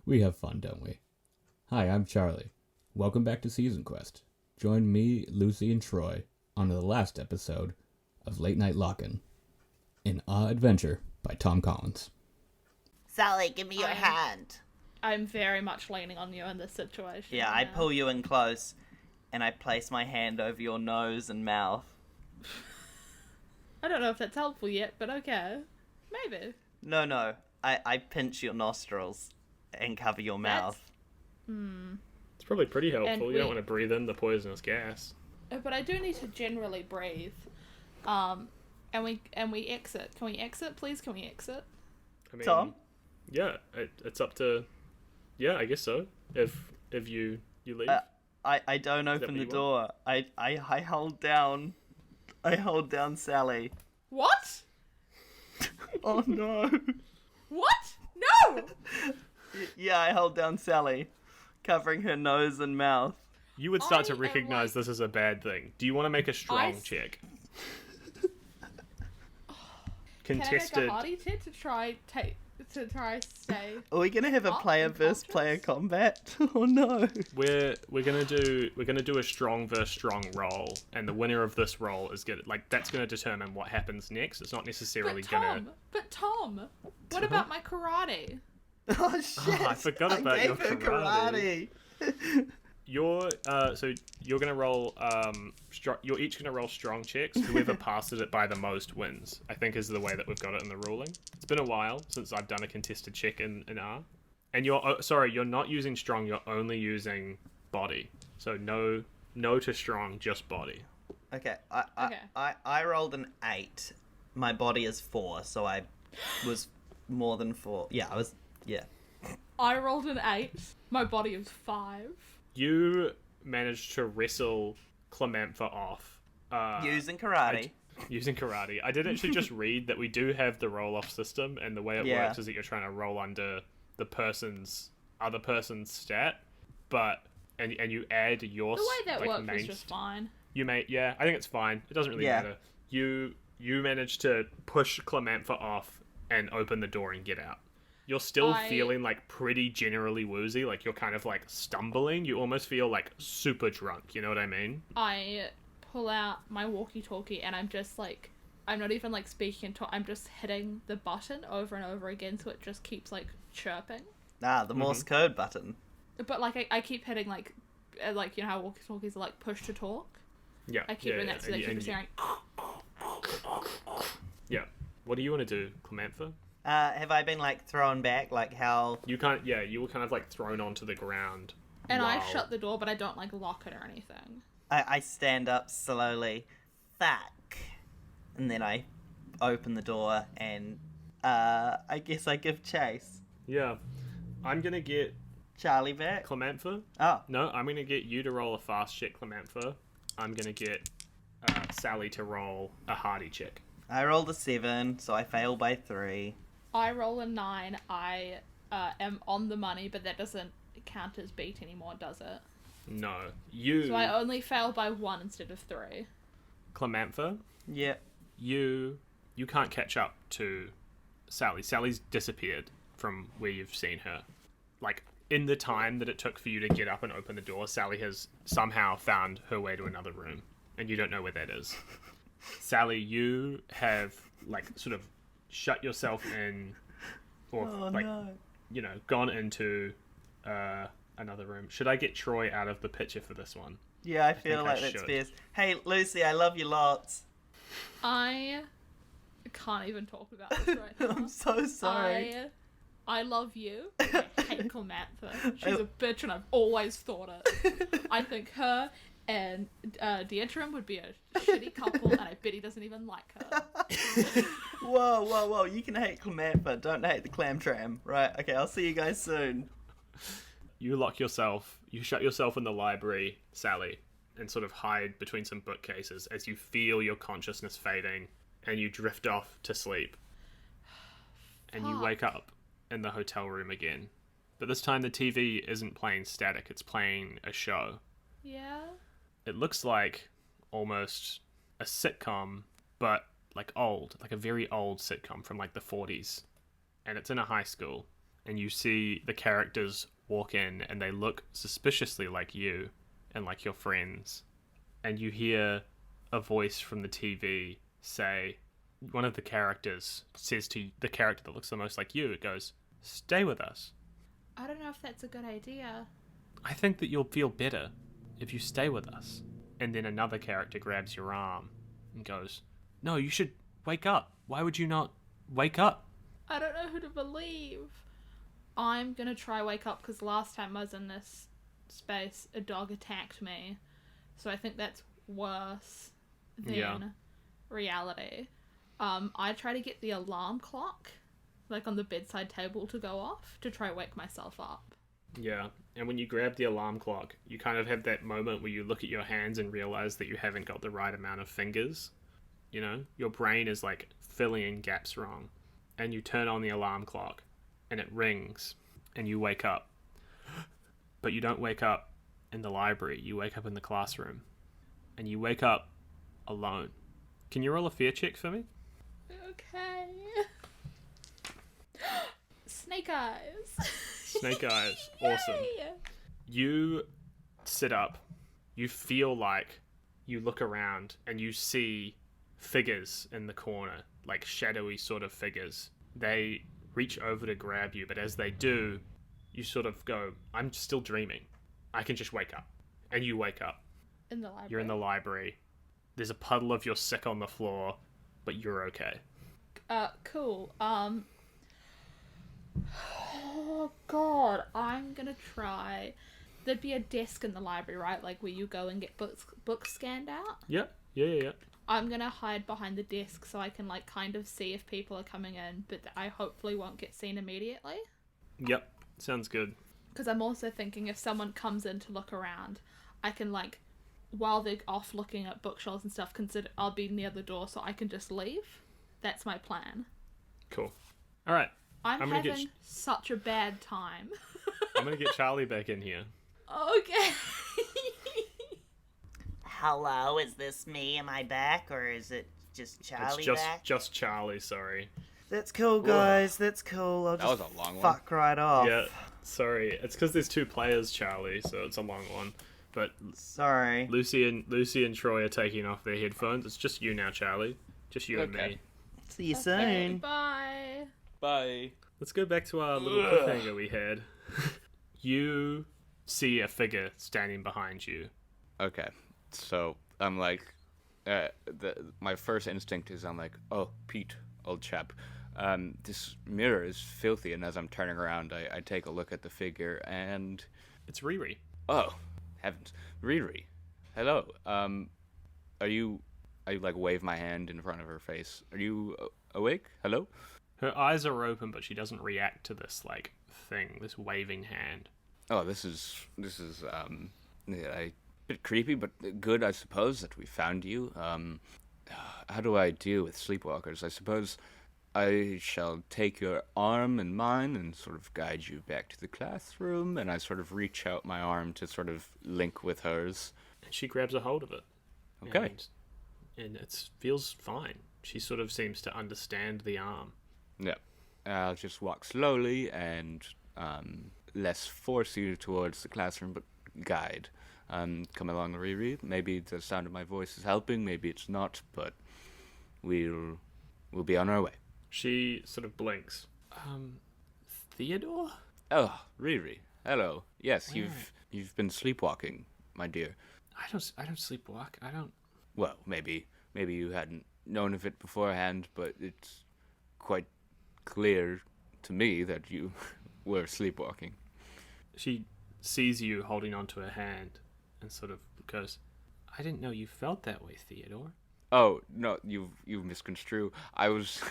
We have fun, don't we? Hi, I'm Charlie. Welcome back to Season Quest. Join me, Lucy, and Troy on the last episode of Late Night Lockin', an adventure by Tom Collins. Sally, give me your hand. I'm very much leaning on you in this situation. Yeah, I pull you in close, and I place my hand over your nose and mouth. I don't know if that's helpful yet, but okay. Maybe. No. I pinch your nostrils and cover your mouth. It's probably pretty helpful. And You don't want to breathe in the poisonous gas. But I do need to generally breathe. And we exit. Can we exit, please? Can we exit? I mean, Tom? Yeah, it's up to... Yeah, I guess so. If you leave. I don't open the door. I hold down... I hold down Sally. What? Oh no. What? No! Yeah, I hold down Sally, covering her nose and mouth. You would start I to am recognize this as a bad thing. Do you want to make a strong check? Contested. Can I make a hardy check to try stay? Are we gonna have a Up player and versus player conscious? combat? Oh no. We're gonna do a strong versus strong roll, and the winner of this roll is that's gonna determine what happens next. It's not necessarily But Tom, what about my karate? Oh shit! I forgot about your gave her karate. You're gonna roll you're each gonna roll strong checks. Whoever passes it by the most wins, I think, is the way that we've got it in the ruling. It's been a while since I've done a contested check in R. And you're not using strong, you're only using body. So no to strong, just body. Okay, Okay. I rolled an 8. My body is 4, so I was more than 4. Yeah, I rolled an 8. My body is 5. You managed to wrestle Clamanfa off. Using karate. Using karate. I did actually just read that we do have the roll-off system, and the way it works is that you're trying to roll under the other person's stat, but and you add your The way that works main was just fine. You may, yeah, I think it's fine. It doesn't really matter. You managed to push Clamanfa off and open the door and get out. You're still feeling pretty generally woozy, you're kind of stumbling. You almost feel super drunk, you know what I mean? I pull out my walkie-talkie and I'm just I'm not even speaking I'm just hitting the button over and over again so it just keeps chirping. The Morse code button. But I keep hitting you know how walkie-talkies are push to talk? Yeah. I keep doing that so they keep hearing. Yeah. What do you want to do, Clamanfa? Have I been thrown back? How You can't. Yeah, you were kind of thrown onto the ground. And I shut the door, but I don't lock it or anything. I stand up slowly. Fuck. And then I open the door and I guess I give chase. Yeah. I'm gonna get Charlie back. Clamanfa. Oh. No, I'm gonna get you to roll a fast check, Clamanfa. I'm gonna get Sally to roll a hardy check. I rolled a 7, so I fail by 3. I roll a 9. I am on the money, but that doesn't count as beat anymore, does it? No. You... So I only fail by 1 instead of 3. Clamanfa? Yeah. You can't catch up to Sally. Sally's disappeared from where you've seen her. In the time that it took for you to get up and open the door, Sally has somehow found her way to another room, and you don't know where that is. Sally, you have sort of shut yourself in, or gone into another room. Should I get Troy out of the picture for this one? Yeah, I feel like that's best. Hey, Lucy, I love you lots. I can't even talk about this right now. I'm so sorry. I love you. I hate Clamanfa. She's a bitch, and I've always thought it. I think her and Dietrich would be a shitty couple, and I bet he doesn't even like her. Whoa. You can hate Clamanfa, don't hate the clam tram. Right, okay, I'll see you guys soon. You shut yourself in the library, Sally, and sort of hide between some bookcases as you feel your consciousness fading, and you drift off to sleep. And you wake up in the hotel room again. But this time the TV isn't playing static, it's playing a show. Yeah? It looks like almost a sitcom, but old, a very old sitcom from the 40s. And it's in a high school. and you see the characters walk in, and they look suspiciously like you and like your friends. And you hear a voice from the TV say, one of the characters says to the character that looks the most like you, it goes, "Stay with us." I don't know if that's a good idea. "I think that you'll feel better if you stay with us." And then another character grabs your arm and goes, "No, you should wake up. Why would you not wake up?" I don't know who to believe. I'm gonna try wake up because last time I was in this space, a dog attacked me. So I think that's worse than reality. I try to get the alarm clock, like on the bedside table, to go off to try wake myself up. Yeah, and when you grab the alarm clock, you kind of have that moment where you look at your hands and realize that you haven't got the right amount of fingers. You know, your brain is like filling in gaps wrong. And you turn on the alarm clock, and it rings, and you wake up. But you don't wake up in the library, you wake up in the classroom. And you wake up alone. Can you roll a fear check for me? Okay. Snake eyes. Snake eyes. Awesome. Yay! You sit up. You feel like you look around and you see figures in the corner, like shadowy sort of figures. They reach over to grab you, but as they do, you sort of go, "I'm still dreaming. I can just wake up." And you wake up. In the library. You're in the library. There's a puddle of your sick on the floor, but you're okay. Cool. Oh god, I'm gonna try. There'd be a desk in the library, right? Like where you go and get books scanned out. Yep. Yeah. I'm gonna hide behind the desk so I can like kind of see if people are coming in, but I hopefully won't get seen immediately. Yep. Sounds good. Because I'm also thinking if someone comes in to look around, I can like, while they're off looking at bookshelves and stuff, consider I'll be near the door so I can just leave. That's my plan. Cool. All right. I'm gonna having such a bad time. I'm going to get Charlie back in here. Okay. Hello, is this me? Am I back, or is it just Charlie back? Just Charlie, sorry. That's cool, guys. That's cool. I'll just was a long one. fuck right off. Yeah, sorry. It's because there's two players, Charlie, so it's a long one. But Sorry. Lucy and Troy are taking off their headphones. It's just you now, Charlie. Just you and Okay. me. See you Okay, soon. bye. Bye. Let's go back to our little cliffhanger we had. You see a figure standing behind you. Okay, so I'm like, my first instinct is I'm like, "Oh, Pete, old chap, this mirror is filthy." And as I'm turning around, I take a look at the figure, and It's Riri. oh, heavens, Riri, hello. Are you? I like wave my hand in front of her face. Are you awake? Hello? Her eyes are open, but she doesn't react to this like thing, this waving hand. Oh, this is yeah, a bit creepy, but good, I suppose, that we found you. How do I deal with sleepwalkers? I suppose I shall take your arm in mine and sort of guide you back to the classroom, and I sort of reach out my arm to sort of link with hers. And she grabs a hold of it. Okay. And it feels fine. She sort of seems to understand the arm. Yeah. I'll just walk slowly and less force you towards the classroom, but guide. Come along, Riri. Maybe the sound of my voice is helping, maybe it's not, but we'll be on our way. She sort of blinks. Theodore? Oh, Riri. Hello. Yes, you've been sleepwalking, my dear. I don't sleepwalk. I don't. Well, maybe you hadn't known of it beforehand, but it's quite clear to me that you were sleepwalking. She sees you holding onto her hand and sort of goes, "I didn't know you felt that way, Theodore." Oh, no, you misconstrue. I was...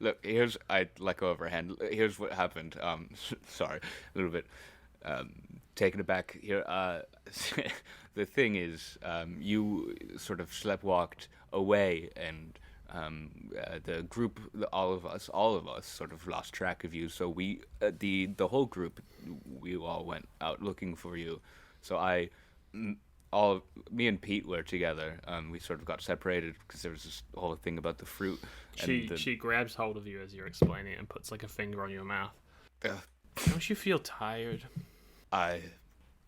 Look, I let go of her hand. Here's what happened. Sorry, a little bit taken aback here. The thing is, you sort of sleptwalked away, and the group, all of us, sort of lost track of you. So we, the whole group, we all went out looking for you. So me and Pete were together. We sort of got separated because there was this whole thing about the fruit. She grabs hold of you as you're explaining it and puts like a finger on your mouth. Don't you feel tired? It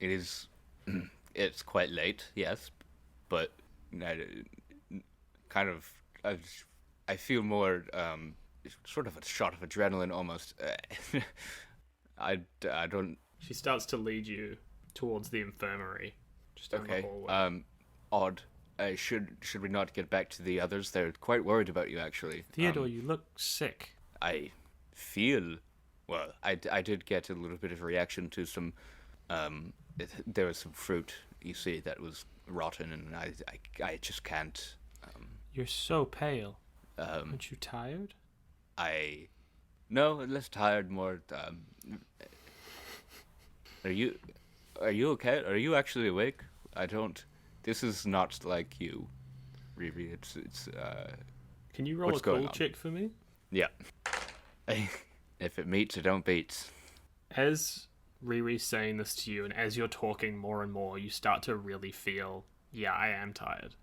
is, it's quite late, yes, but kind of, I feel more, sort of a shot of adrenaline almost. I don't. She starts to lead you towards the infirmary, just down the Okay. hallway. Odd. Should we not get back to the others? They're quite worried about you, actually. Theodore, you look sick. I feel. Well, I did get a little bit of a reaction to some. There was some fruit, you see, that was rotten, and I just can't. You're so pale. Um, Aren't you tired? No, less tired, more. Are you okay? Are you actually awake? I don't. This is not like you, Riri. It's. Can you roll What's a cool going on? check for me? Yeah. If it meets, it don't beat. As Riri's saying this to you, and as you're talking more and more, you start to really feel, yeah, I am tired.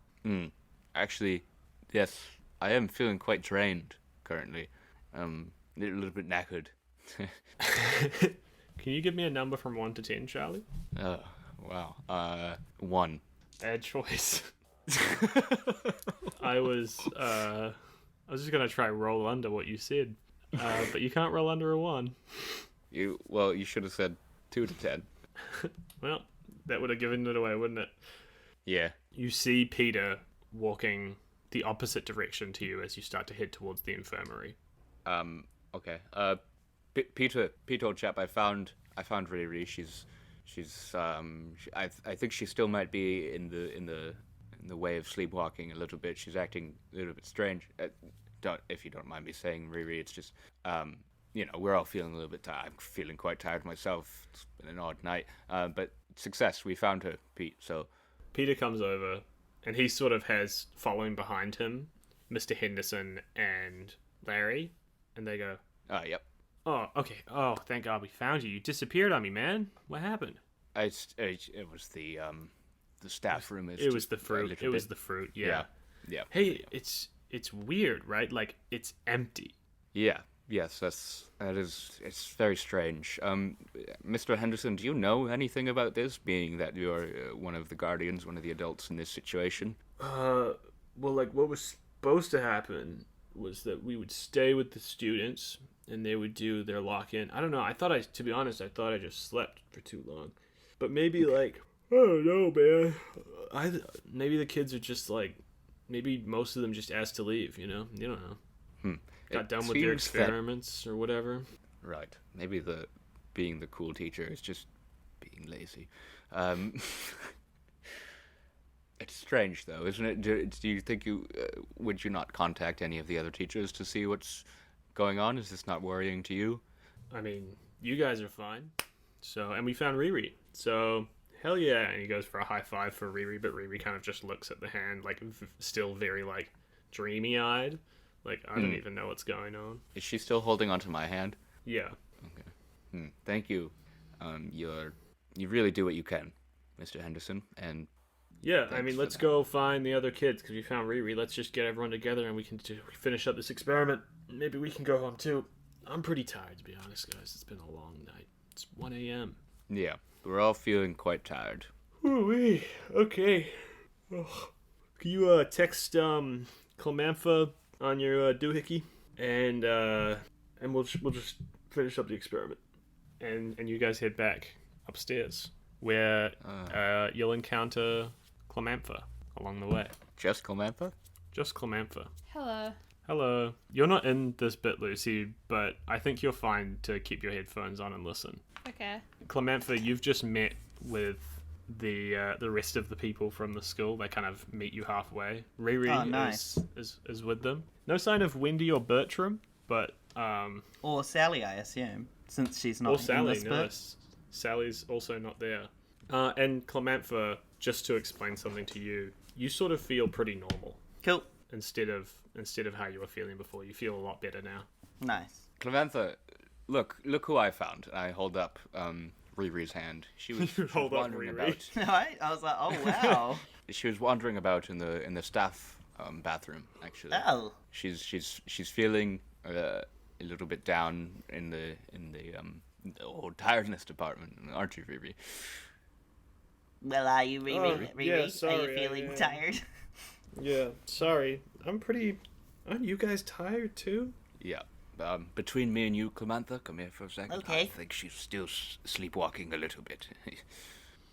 Actually, yes, I am feeling quite drained currently. A little bit knackered. Can you give me a number from 1 to 10, Charlie? Oh, wow. 1. Bad choice. I was just gonna try roll under what you said, but you can't roll under a 1. You should have said 2 to 10. Well, that would have given it away, wouldn't it? Yeah. You see Peter walking the opposite direction to you as you start to head towards the infirmary. Okay. Peter, old chap, I found Riri. I think she still might be in the way of sleepwalking a little bit. She's acting a little bit strange. If you don't mind me saying, Riri, it's just, we're all feeling a little bit tired. I'm feeling quite tired myself. It's been an odd night. But success, we found her, Pete. So Peter comes over, and he sort of has following behind him Mr. Henderson and Larry, and they go, yep. "Oh, okay. Oh, thank God we found you. You disappeared on me, man. What happened?" It was the staff room. It was the fruit. It was the fruit. Yeah. Yeah. Hey, it's weird, right? Like it's empty. Yeah. Yes, it's very strange. Mr. Henderson, do you know anything about this, being that you're one of the guardians, one of the adults in this situation? Well, like what was supposed to happen was that we would stay with the students and they would do their lock-in. I don't know. To be honest, I thought I just slept for too long. But maybe like, I don't know, man. Maybe the kids are just like, maybe most of them just asked to leave, you know? You don't know. Got done with their experiments or whatever. Right. Maybe being the cool teacher is just being lazy. It's strange, though, isn't it? Do you think would you not contact any of the other teachers to see what's going on? Is this not worrying to you? I mean, you guys are fine. So, and we found Riri. So, hell yeah. And he goes for a high five for Riri, but Riri kind of just looks at the hand, like, still very, like, dreamy-eyed. Like, I don't even know what's going on. Is she still holding onto my hand? Yeah. Okay. Thank you. You really do what you can, Mr. Henderson, and Yeah, I thanks mean, for let's that. go find the other kids, because we found Riri. Let's just get everyone together and we can finish up this experiment. Maybe we can go home, too. I'm pretty tired, to be honest, guys. It's been a long night. It's 1 a.m. Yeah, we're all feeling quite tired. Ooh-wee. Okay. Ugh. Can you text Clamanfa on your doohickey, and we'll just finish up the experiment, and you guys head back upstairs, where you'll encounter Clamanfa along the way. Just Clamanfa? Just Clamanfa. Hello. Hello. You're not in this bit, Lucy, but I think you're fine to keep your headphones on and listen. Okay. Clamanfa, you've just met with the rest of the people from the school. They kind of meet you halfway. Riri nice. is with them. No sign of Wendy or Bertram, but Or Sally, I assume, since she's not or in Sally. this No, bit. Sally's also not there. And Clamanfa, just to explain something to you, you sort of feel pretty normal Cool. instead of how you were feeling before. You feel a lot better now. Nice. Clamanfa, look who I found. I hold up Riri's hand. She was Hold up, wandering Riri. about. Right? I was like, oh, wow. She was wandering about in the staff bathroom. Actually, Oh. she's feeling a little bit down in the old tiredness department, aren't you, Riri? Well, are you, Riri? Oh, Riri? yeah, Are sorry, you feeling I am. tired? Yeah, sorry. Aren't you guys tired too? Yeah. Between me and you, Clamanfa, come here for a second. Okay. I think she's still sleepwalking a little bit.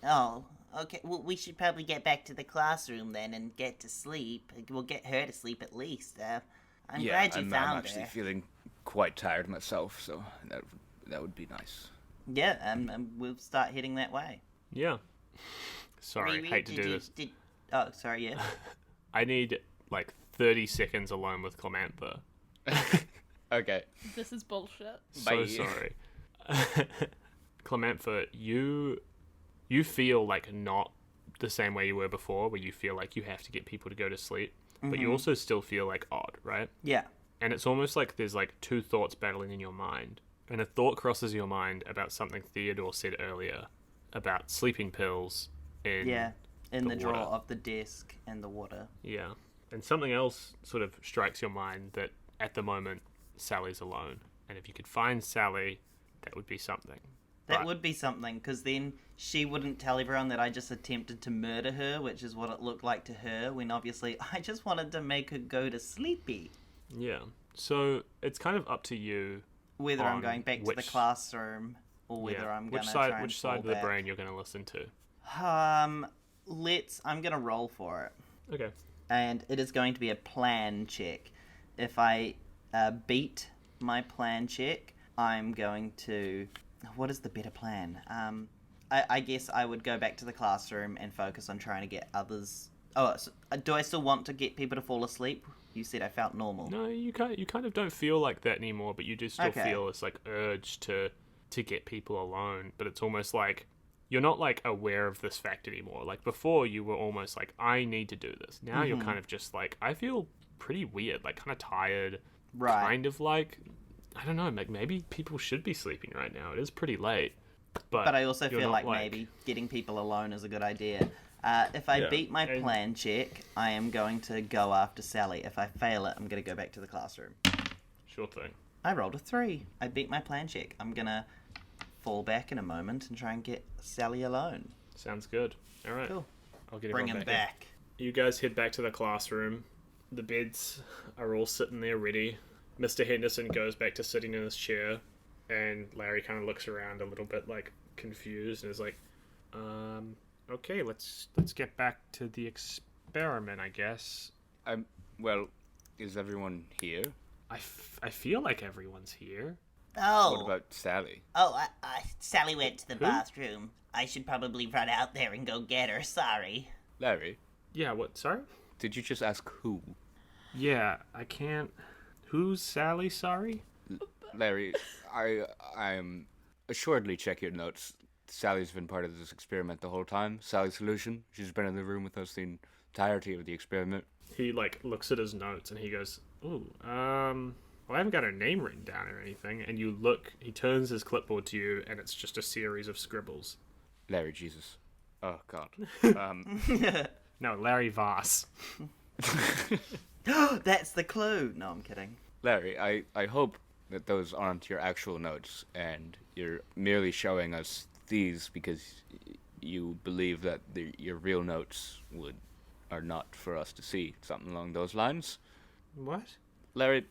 Oh, okay. Well, we should probably get back to the classroom then and get to sleep. We'll get her to sleep at least. I'm glad you I'm found actually her. feeling quite tired myself, so that would be nice. Yeah, we'll start heading that way. Yeah. Sorry, Riri, hate to do this. Oh, sorry, yeah. I need like 30 seconds alone with Clamanfa. Okay. This is bullshit. So Bye. sorry. Clamanfa, you feel like not the same way you were before, where you feel like you have to get people to go to sleep, but you also still feel like odd, right? Yeah. And it's almost like there's like two thoughts battling in your mind. And a thought crosses your mind about something Theodore said earlier about sleeping pills in Yeah, in the drawer water. of the desk and the water. Yeah. And something else sort of strikes your mind that at the moment Sally's alone. And if you could find Sally, that would be something. That But- would be something, because then she wouldn't tell everyone that I just attempted to murder her, which is what it looked like to her, when obviously I just wanted to make her go to sleepy. Yeah. So it's kind of up to you Whether I'm on going back to the which- classroom, or whether I'm going which to side try and which side of fall the back. brain you're going to listen to. I'm going to roll for it. Okay. And it is going to be a plan check. If I beat my plan check, I'm going to... What is the better plan? I guess I would go back to the classroom and focus on trying to get others... Oh, so, do I still want to get people to fall asleep? You said I felt normal. No, you kind of don't feel like that anymore, but you do still Okay. feel this like urge to get people alone, but it's almost like you're not like aware of this fact anymore. Like before you were almost like I need to do this. Now you're kind of just like I feel pretty weird, like kind of tired, Right. kind of like I don't know, like maybe people should be sleeping right now. It is pretty late. But I also you're feel not, like maybe getting people alone is a good idea. If I Yeah, beat my and- plan check, I am going to go after Sally. If I fail it, I'm going to go back to the classroom. Sure thing. I rolled a 3. I beat my plan check. I'm going to fall back in a moment and try and get Sally alone. Sounds good. All right. Cool. I'll get Bring everyone him back. back. You guys head back to the classroom. The beds are all sitting there ready. Mr. Henderson goes back to sitting in his chair, and Larry kind of looks around a little bit like confused and is like, okay, let's get back to the experiment, I guess. Well, is everyone here? I feel like everyone's here. Oh. What about Sally? Oh, Sally went to the Who? bathroom. I should probably run out there and go get her. Sorry. Larry, Yeah, what? Sorry? did you just ask who? Yeah, I can't. Who's Sally? Sorry? Larry, I'm assuredly check your notes. Sally's been part of this experiment the whole time. Sally's solution. She's been in the room with us the entirety of the experiment. He like looks at his notes and he goes, "Ooh, well, I haven't got her name written down or anything." And you look, he turns his clipboard to you, and it's just a series of scribbles. Larry, Jesus. Oh, God. No, Larry Voss. That's the clue. No, I'm kidding. Larry, I hope that those aren't your actual notes, and you're merely showing us these because you believe that your real notes are not for us to see. Something along those lines. What? Larry,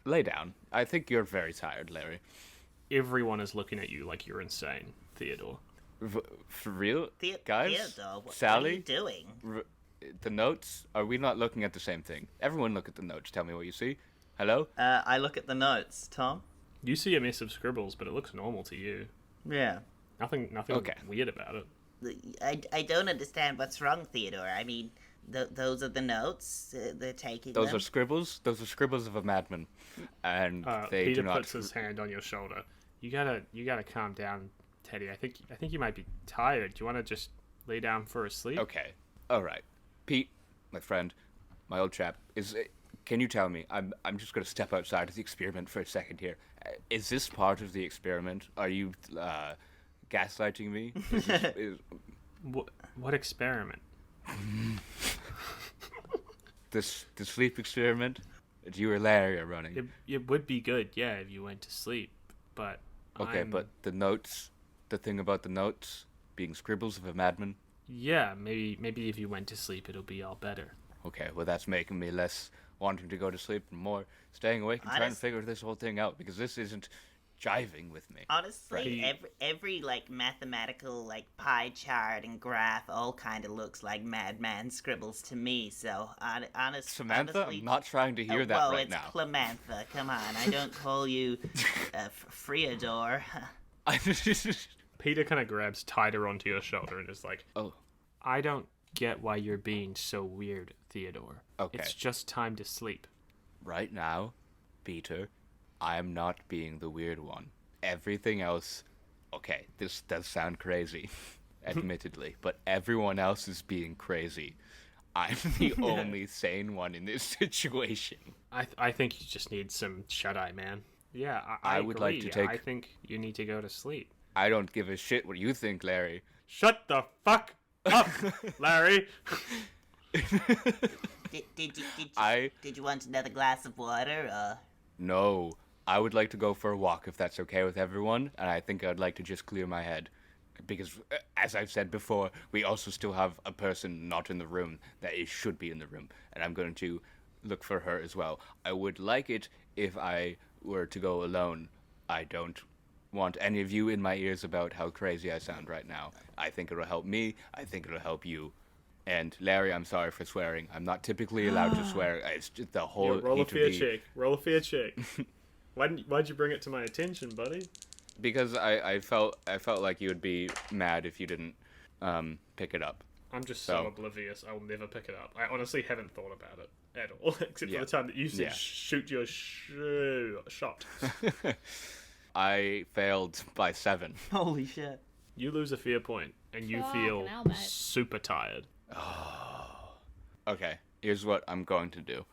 lay down. I think you're very tired, Larry. Everyone is looking at you like you're insane, Theodore. For real? Guys? Theodore, what are Sally? you doing? The notes? Are we not looking at the same thing? Everyone look at the notes. Tell me what you see. Hello? I look at the notes, Tom. You see a mess of scribbles, but it looks normal to you. Yeah. Nothing Okay. weird about it. I don't understand what's wrong, Theodore. I mean, those are the notes. They're taking Those them. are scribbles. Those are scribbles of a madman, and they Peter do not. puts his hand on your shoulder. You gotta calm down, Teddy. I think you might be tired. Do you want to just lay down for a sleep? Okay, all right. Pete, my friend, my old chap, can you tell me? I'm just gonna step outside of the experiment for a second here. Is this part of the experiment? Are you gaslighting me? What experiment? The sleep experiment that you or Larry are running? It would be good, yeah, if you went to sleep, but Okay, but the notes, the thing about the notes being scribbles of a madman. Yeah, maybe if you went to sleep, it'll be all better. Okay, well that's making me less wanting to go to sleep and more staying awake and trying to figure this whole thing out, because this isn't jiving with me. Honestly, Right. every like mathematical like pie chart and graph all kind of looks like madman scribbles to me. So Samantha, honestly, I'm not trying to hear that well, right it's now. Clamanfa. Come on, I don't call you Theodore. Peter kind of grabs tighter onto your shoulder and is like, Oh, I don't get why you're being so weird, Theodore. Okay. It's just time to sleep. right now, Peter, I am not being the weird one. Everything else, okay, this does sound crazy, admittedly, but everyone else is being crazy. I'm the only sane one in this situation. I think you just need some shut-eye, man. Yeah, I would like agree. to take- I think you need to go to sleep. I don't give a shit what you think, Larry. Shut the fuck up, Larry! Did you want another glass of water? No, I would like to go for a walk if that's okay with everyone, and I think I'd like to just clear my head. Because, as I've said before, we also still have a person not in the room that should be in the room, and I'm going to look for her as well. I would like it if I were to go alone. I don't want any of you in my ears about how crazy I sound right now. I think it'll help me. I think it'll help you. And Larry, I'm sorry for swearing. I'm not typically allowed to swear. It's just the whole Yeah, roll a heat of fear the- check. Roll a fear check. Why'd you bring it to my attention, buddy? Because I felt like you would be mad if you didn't pick it up. I'm just so So- oblivious. I will never pick it up. I honestly haven't thought about it at all, except Yeah. for the time that you said Yeah. shoot your shot. I failed by 7. Holy shit! You lose a fear point, and you Fucking feel hell, mate. super tired. Okay, here's what I'm going to do.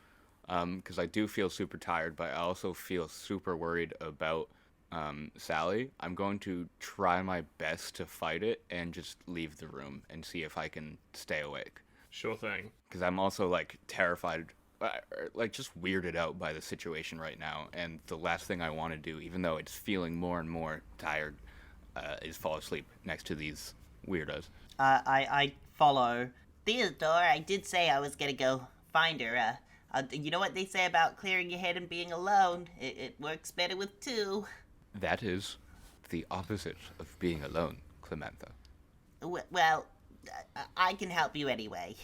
Because I do feel super tired, but I also feel super worried about Sally. I'm going to try my best to fight it and just leave the room and see if I can stay awake. Sure thing. Because I'm also, like, terrified, like, just weirded out by the situation right now. And the last thing I want to do, even though it's feeling more and more tired, is fall asleep next to these weirdos. I follow Theodore. I did say I was gonna go find her. You know what they say about clearing your head and being alone? It works better with two. That is the opposite of being alone, Clamanfa. Well, I can help you anyway.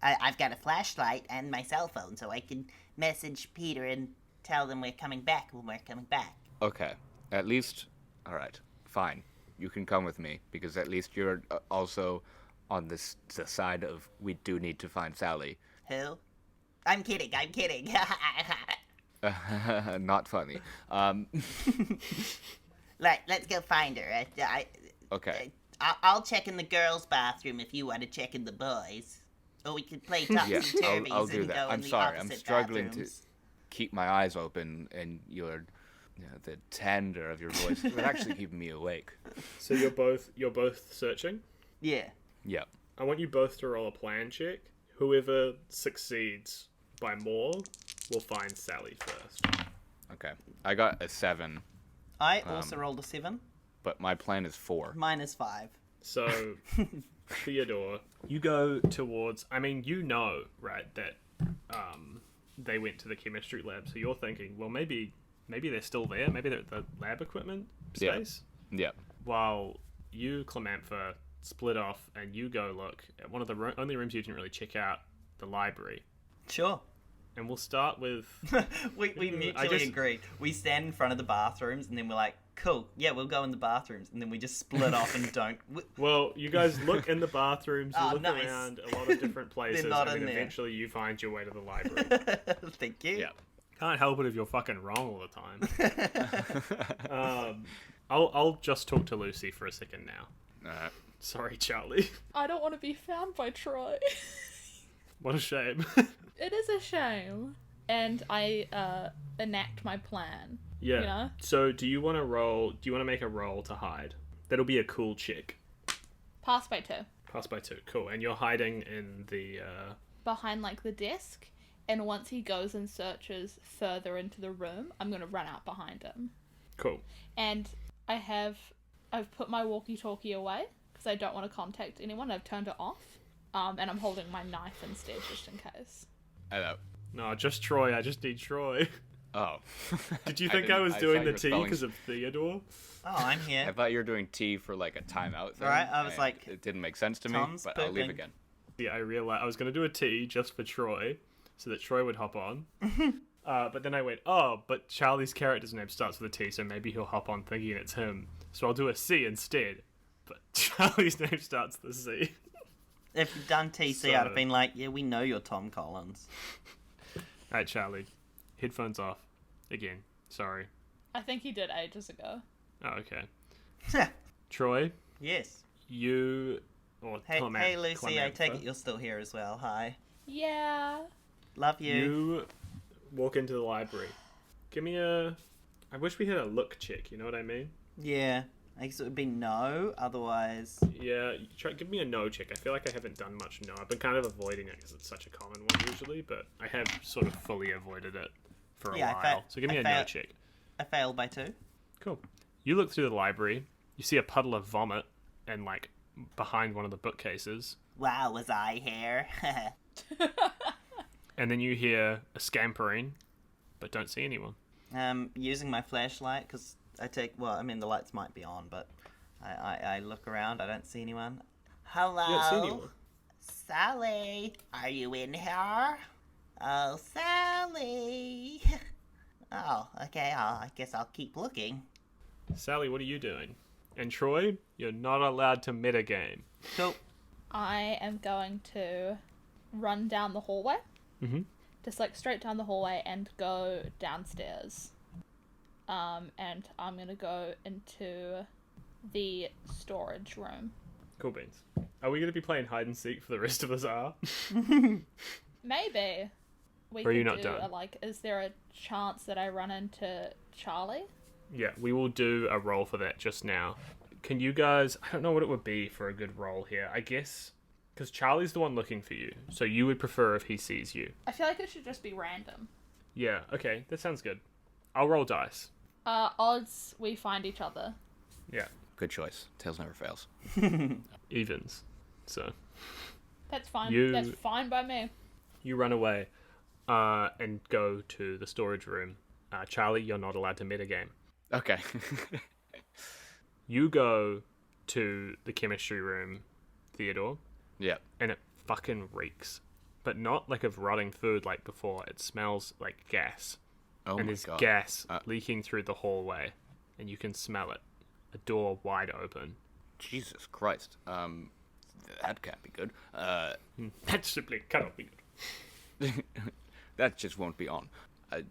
I've got a flashlight and my cell phone, so I can message Peter and tell them we're coming back when we're coming back. Okay, at least, alright, fine. You can come with me, because at least you're also on the side of we do need to find Sally. Who? I'm kidding. Not funny. Let's go find her. Okay. I'll check in the girls' bathroom if you want to check in the boys. Or we could play Yeah, topsy-turvies I'll do and that. go in I'm the sorry, I'm opposite struggling bathrooms. to keep my eyes open, and the tender of your voice is actually keeping me awake. So you're both searching. Yeah. Yep. I want you both to roll a plan check. Whoever succeeds by more will find Sally first. Okay. I got a 7, I also rolled a 7. but my plan is 4. Mine is 5. So, Theodore, you go towards. I mean, you know, right, that they went to the chemistry lab. So you're thinking, well, maybe they're still there. Maybe they're at the lab equipment Yeah. space. Yep. While you, Clamanfa, split off and you go look at one of the only rooms you didn't really check out, the library. Sure. And we'll start with. we I mutually guess- agree. We stand in front of the bathrooms and then we're like, cool, yeah, we'll go in the bathrooms. And then we just split off and don't. Well, you guys look in the bathrooms, you Oh, look nice. around a lot of different places, not and in then there. eventually you find your way to the library. Thank you. Yeah. Can't help it if you're fucking wrong all the time. I'll just talk to Lucy for a second now. Alright. Sorry, Charlie. I don't want to be found by Troy. What a shame. It is a shame. And I enact my plan. Yeah. Yeah. So, do you want to make a roll to hide? That'll be a cool check. Pass by 2. Pass by 2. Cool. And you're hiding in the. Behind like the desk. And once he goes and searches further into the room, I'm going to run out behind him. Cool. And I've put my walkie-talkie away because I don't want to contact anyone. I've turned it off. And I'm holding my knife instead, just in case. Hello. No, just Troy. I just need Troy. Oh. Did you think I was thought doing you the were tea spelling- because of Theodore? Oh, I'm I here. thought you were doing T for like a timeout thing. Right, I was and like, it didn't make sense to me, Tom's but I'll leave pooping. again. Yeah, I realized I was going to do a tea just for Troy so that Troy would hop on. But then I went, oh, but Charlie's character's name starts with a T, so maybe he'll hop on thinking it's him. So I'll do a C instead. But Charlie's name starts with a C. If you'd done TC, I'd have been like, yeah, we know you're Tom Collins. Alright, Charlie. Headphones off. Again. Sorry. I think he did ages ago. Oh, okay. Troy, Yes. you... Or Hey, Clamanfa. Lucy, I take it you're still here as well. Hi. Yeah. Love you. You walk into the library. Give me a... I wish we had a look check, you know what I mean? Yeah. I guess it would be no, otherwise... Yeah, give me a no check. I feel like I haven't done much no. I've been kind of avoiding it because it's such a common one usually, but I have sort of fully avoided it for a Yeah, while. So give me I a no failed. check. I failed by 2. Cool. You look through the library. You see a puddle of vomit and like behind one of the bookcases. Wow, was I here? And then you hear a scampering, but don't see anyone. Using my flashlight, because the lights might be on, but I look around, I don't see anyone. Hello? You don't see anyone. Sally, are you in here? Oh, Sally. Oh, okay, I guess I'll keep looking. Sally, what are you doing? And Troy, you're not allowed to metagame. Cool. I am going to run down the hallway. Mm-hmm. Just like straight down the hallway and go downstairs. And I'm going to go into the storage room. Cool beans. Are we going to be playing hide and seek for the rest of this hour? Maybe. We Or are you could not do done? is there a chance that I run into Charlie? Yeah, we will do a roll for that just now. Can you guys... I don't know what it would be for a good roll here. I guess... Because Charlie's the one looking for you. So you would prefer if he sees you. I feel like it should just be random. Yeah, okay. That sounds good. I'll roll dice. Odds we find each other. Yeah. Good choice. Tails never fails. Evens. So That's fine. You- That's fine by me. you run away and go to the storage room. Charlie, you're not allowed to metagame. Okay. You go to the chemistry room, Theodore, Yeah. and it fucking reeks. But not like of rotting food like before. It smells like gas. Oh And my there's god. gas leaking through the hallway. And you can smell it. A door wide open. Jesus Christ. That can't be good. That simply cannot be good. That just won't be on. I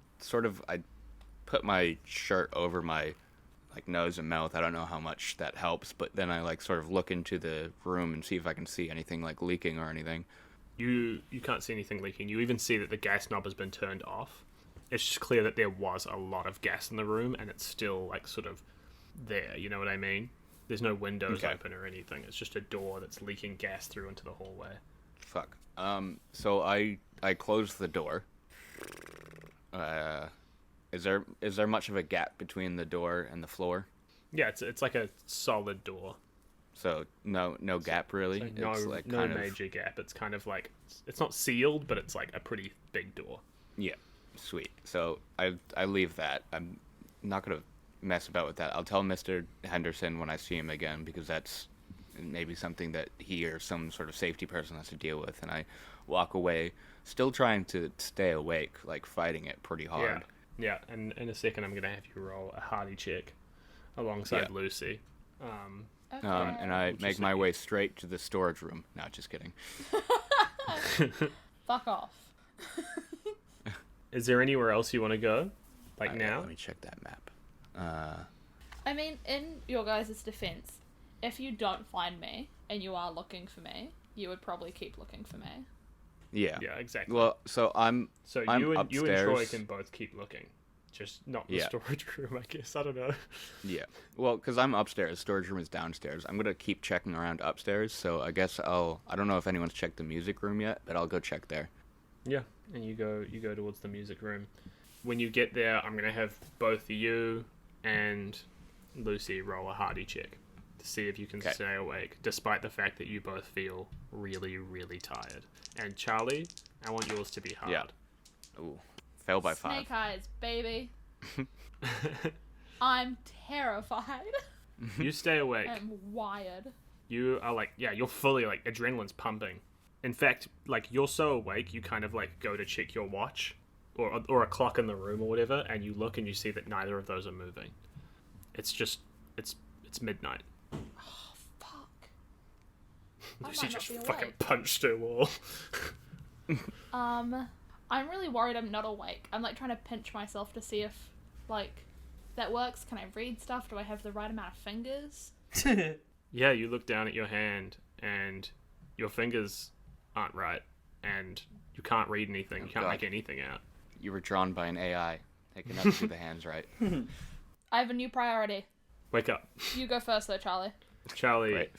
put my shirt over my nose and mouth. I don't know how much that helps, but then I sort of look into the room and see if I can see anything leaking or anything. You can't see anything leaking. You even see that the gas knob has been turned off. It's just clear that there was a lot of gas in the room, and it's still sort of there. You know what I mean? There's no windows Okay. open or anything. It's just a door that's leaking gas through into the hallway. Fuck. So I close the door. Is there much of a gap between the door and the floor? Yeah, it's like a solid door. So no gap really. So no, It's no major gap. It's kind of it's not sealed, but it's like a pretty big door. Yeah, sweet. So I leave that. I'm not gonna mess about with that. I'll tell Mr. Henderson when I see him again, because that's maybe something that he or some sort of safety person has to deal with. And I walk away, still trying to stay awake, fighting it pretty hard. Yeah. And in a second, I'm gonna have you roll a hardy check alongside Yeah. Lucy. Okay. And I Which make is my a- way straight to the storage room. No, just kidding. Fuck off. Is there anywhere else you want to go? Now? Let me check that map. I mean, in your guys' defense, if you don't find me and you are looking for me, you would probably keep looking for me. Yeah. Yeah, exactly. Well, so I'm you and Troy upstairs. can both keep looking, just not the Yeah. storage room. I guess I don't know. Yeah. Well, because I'm upstairs. Storage room is downstairs. I'm gonna keep checking around upstairs. So I guess I don't know if anyone's checked the music room yet, but I'll go check there. Yeah, and you go towards the music room. When you get there, I'm gonna have both you and Lucy roll a hardy check to see if you can Okay. stay awake, despite the fact that you both feel really, really tired. And Charlie, I want yours to be hard. Yeah. Ooh, fail by 5. Snake eyes, baby. I'm terrified. You stay awake. I'm wired. You are like, yeah, you're fully like, adrenaline's pumping. In fact, like, you're so awake, you kind of like go to check your watch or a clock in the room or whatever, and you look and you see that neither of those are moving. It's just, it's midnight. Fuck. I Lucy might just not be fucking awake. punched her wall. I'm really worried I'm not awake. I'm like trying to pinch myself to see if, like, that works. Can I read stuff? Do I have the right amount of fingers? Yeah, you look down at your hand and your fingers aren't right, and you can't read anything. You can't God. make anything out. You were drawn by an AI. They can never do the hands right. I have a new priority. Wake up. You go first, though, Charlie. Charlie, Right.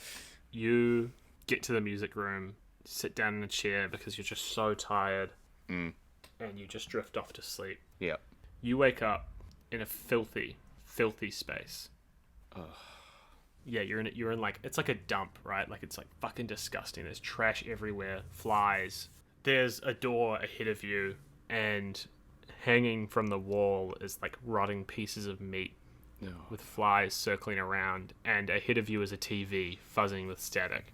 you get to the music room, sit down in a chair because you're just so tired, Mm. and you just drift off to sleep. Yep. You wake up in a filthy, filthy space. Yeah, you're in like, it's like a dump, right? Like, it's like fucking disgusting. There's trash everywhere, flies. There's a door ahead of you, and hanging from the wall is like rotting pieces of meat No. with flies circling around, and ahead of you is a TV fuzzing with static.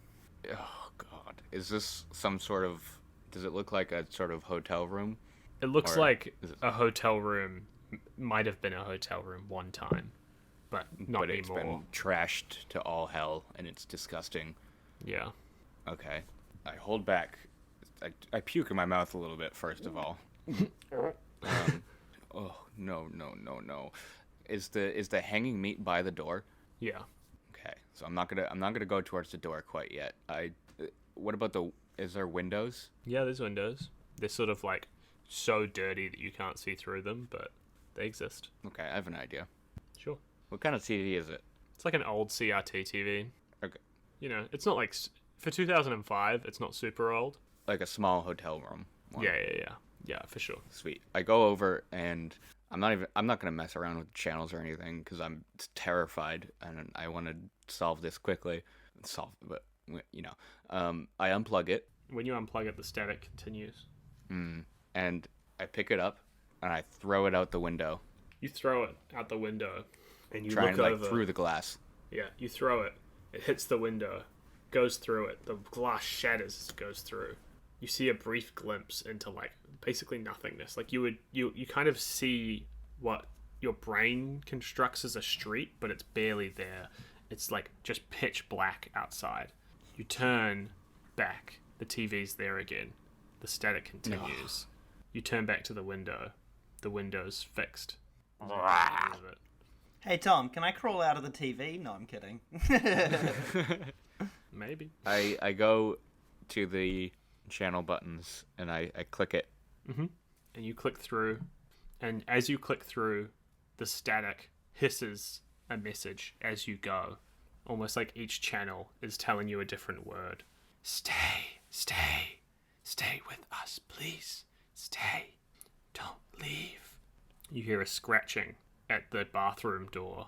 Oh God. Is this some sort of? Does it look like a sort of hotel room? It looks Or like is it- a hotel room might have been a hotel room one time, but not but it's anymore. been trashed to all hell, and it's disgusting. Yeah. Okay. I hold back. I puke in my mouth a little bit, first of all. Oh, no. Is the hanging meat by the door? Yeah. Okay. So I'm not gonna go towards the door quite yet. What about is there windows? Yeah, there's windows. They're sort of like so dirty that you can't see through them, but they exist. Okay, I have an idea. Sure. What kind of TV is it? It's like an old CRT TV. Okay. You know, it's not like for 2005, it's not super old. Like a small hotel room. one. Yeah, for sure. Sweet. I go over and I'm not gonna mess around with channels or anything because I'm terrified and I want to solve this quickly. But you know, I unplug it When you unplug it, the static continues. and I pick it up and I throw it out the window, You throw it out the window, and you trying look like over. through the glass. Yeah, you throw it. It hits the window, goes through it. The glass shatters, goes through. You see a brief glimpse into like basically nothingness. Like you kind of see what your brain constructs as a street, but it's barely there. It's like just pitch black outside. You turn back. The TV's there again. The static continues. You turn back to the window. The window's fixed. There's nothing to move it. Hey Tom, can I crawl out of the TV? No, I'm kidding. Maybe. I go to the channel buttons and I click it. And you click through, and as you click through, the static hisses a message as you go, almost like each channel is telling you a different word. Stay with us, please. Stay, don't leave. You hear a scratching at the bathroom door,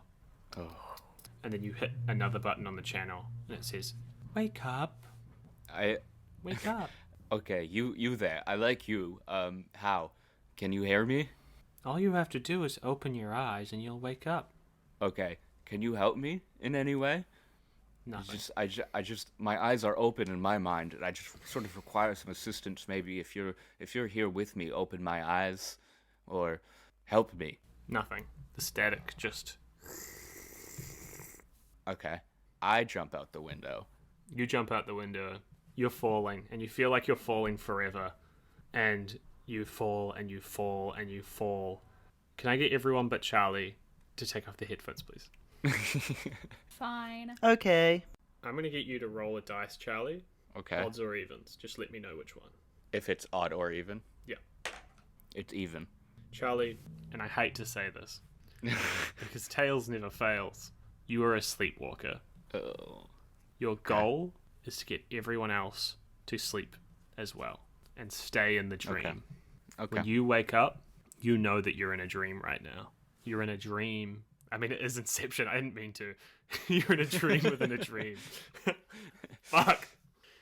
and then you hit another button on the channel, and it says, "Wake up, wake up." Okay, you there. I like you. How? Can you hear me? All you have to do is open your eyes, and you'll wake up. Okay. Can you help me in any way? Nothing. I just my eyes are open in my mind, and I just sort of require some assistance. Maybe if you're here with me, open my eyes, or help me. Nothing. The static just... Okay. I jump out the window. You jump out the window. You're falling, and you feel like you're falling forever. And you fall, and you fall, and you fall. Can I get everyone but Charlie to take off their headphones, please? Fine. Okay. I'm going to get you to roll a dice, Charlie. Okay. Odds or evens. Just let me know which one. If it's odd or even. Yeah. It's even. Charlie, and I hate to say this, because Tails never fails, you are a sleepwalker. Oh. Your goal is to get everyone else to sleep as well and stay in the dream. Okay. When you wake up, you know that you're in a dream right now. You're in a dream I mean, it is Inception. I didn't mean to. You're in a dream within a dream. Fuck.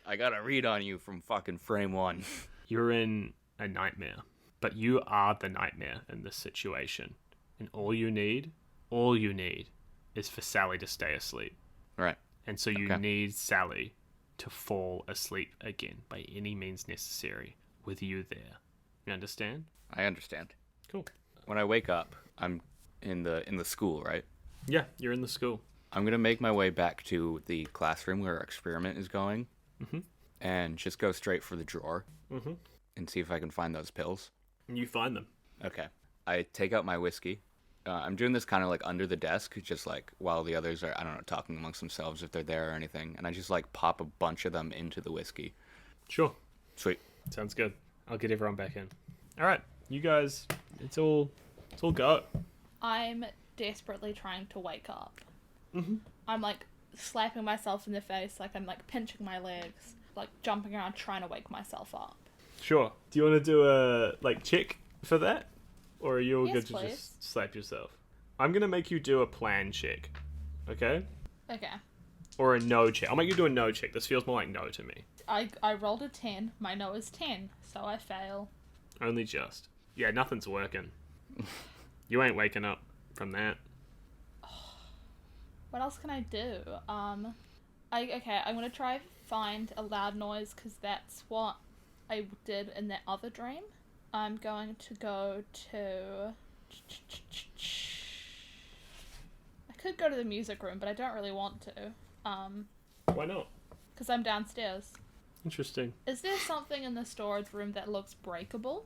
I got a read on you from fucking frame 1. You're in a nightmare, but you are the nightmare in this situation. And all you need is for Sally to stay asleep. Right. And so you Okay. need Sally to fall asleep again by any means necessary with you there. You understand? I understand. Cool. When I wake up, I'm in the school, right? Yeah, you're in the school. I'm gonna make my way back to the classroom where our experiment is going, and just go straight for the drawer, and see if I can find those pills. And you find them. Okay. I take out my whiskey. I'm doing this kind of like under the desk, just like while the others are, I don't know, talking amongst themselves if they're there or anything, and I just like pop a bunch of them into the whiskey. Sure. Sweet. Sounds good. I'll get everyone back in. All right, you guys. It's all go. I'm desperately trying to wake up. I'm like slapping myself in the face, like I'm like pinching my legs, like jumping around trying to wake myself up. Sure. Do you want to do a check for that, or are you all Yes, good to please. just slap yourself? I'm gonna make you do a plan check, okay? Okay. Or a no check. I'll make you do a no check. This feels more like no to me. I rolled a 10. My no is 10, so I fail. Only just. Yeah, nothing's working. You ain't waking up from that. What else can I do? I'm gonna try find a loud noise because that's what I did in that other dream. I'm going to go to. I could go to the music room, but I don't really want to. Why not? Because I'm downstairs. Interesting. Is there something in the storage room that looks breakable?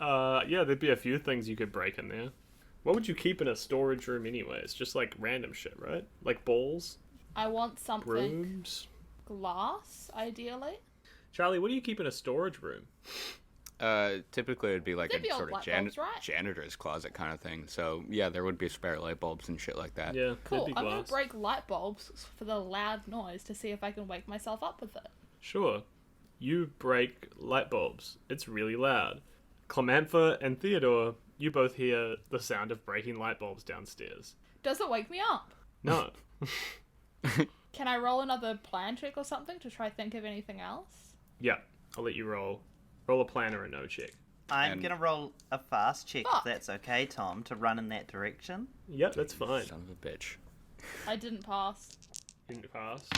Yeah, there'd be a few things you could break in there. What would you keep in a storage room anyway? It's just like random shit, right? Like balls, I want something brooms. glass, ideally. Charlie, what do you keep in a storage room? Typically it'd be like There'd a be sort of old light bulbs, right? janitor's closet kind of thing. So yeah, there would be spare light bulbs and shit like that. Yeah, Cool. there'd be I'm gonna glass. break light bulbs for the loud noise to see if I can wake myself up with it. Sure. You break light bulbs. It's really loud. Clamanfa and Theodore, you both hear the sound of breaking light bulbs downstairs. Does it wake me up? No. Can I roll another plan check or something to try think of anything else? Yeah, I'll let you roll. Roll a plan or a no check. I'm And- gonna roll a fast check Fuck. if that's okay, Tom, to run in that direction. Yep, that's fine. Son of a bitch. I didn't pass. Didn't pass.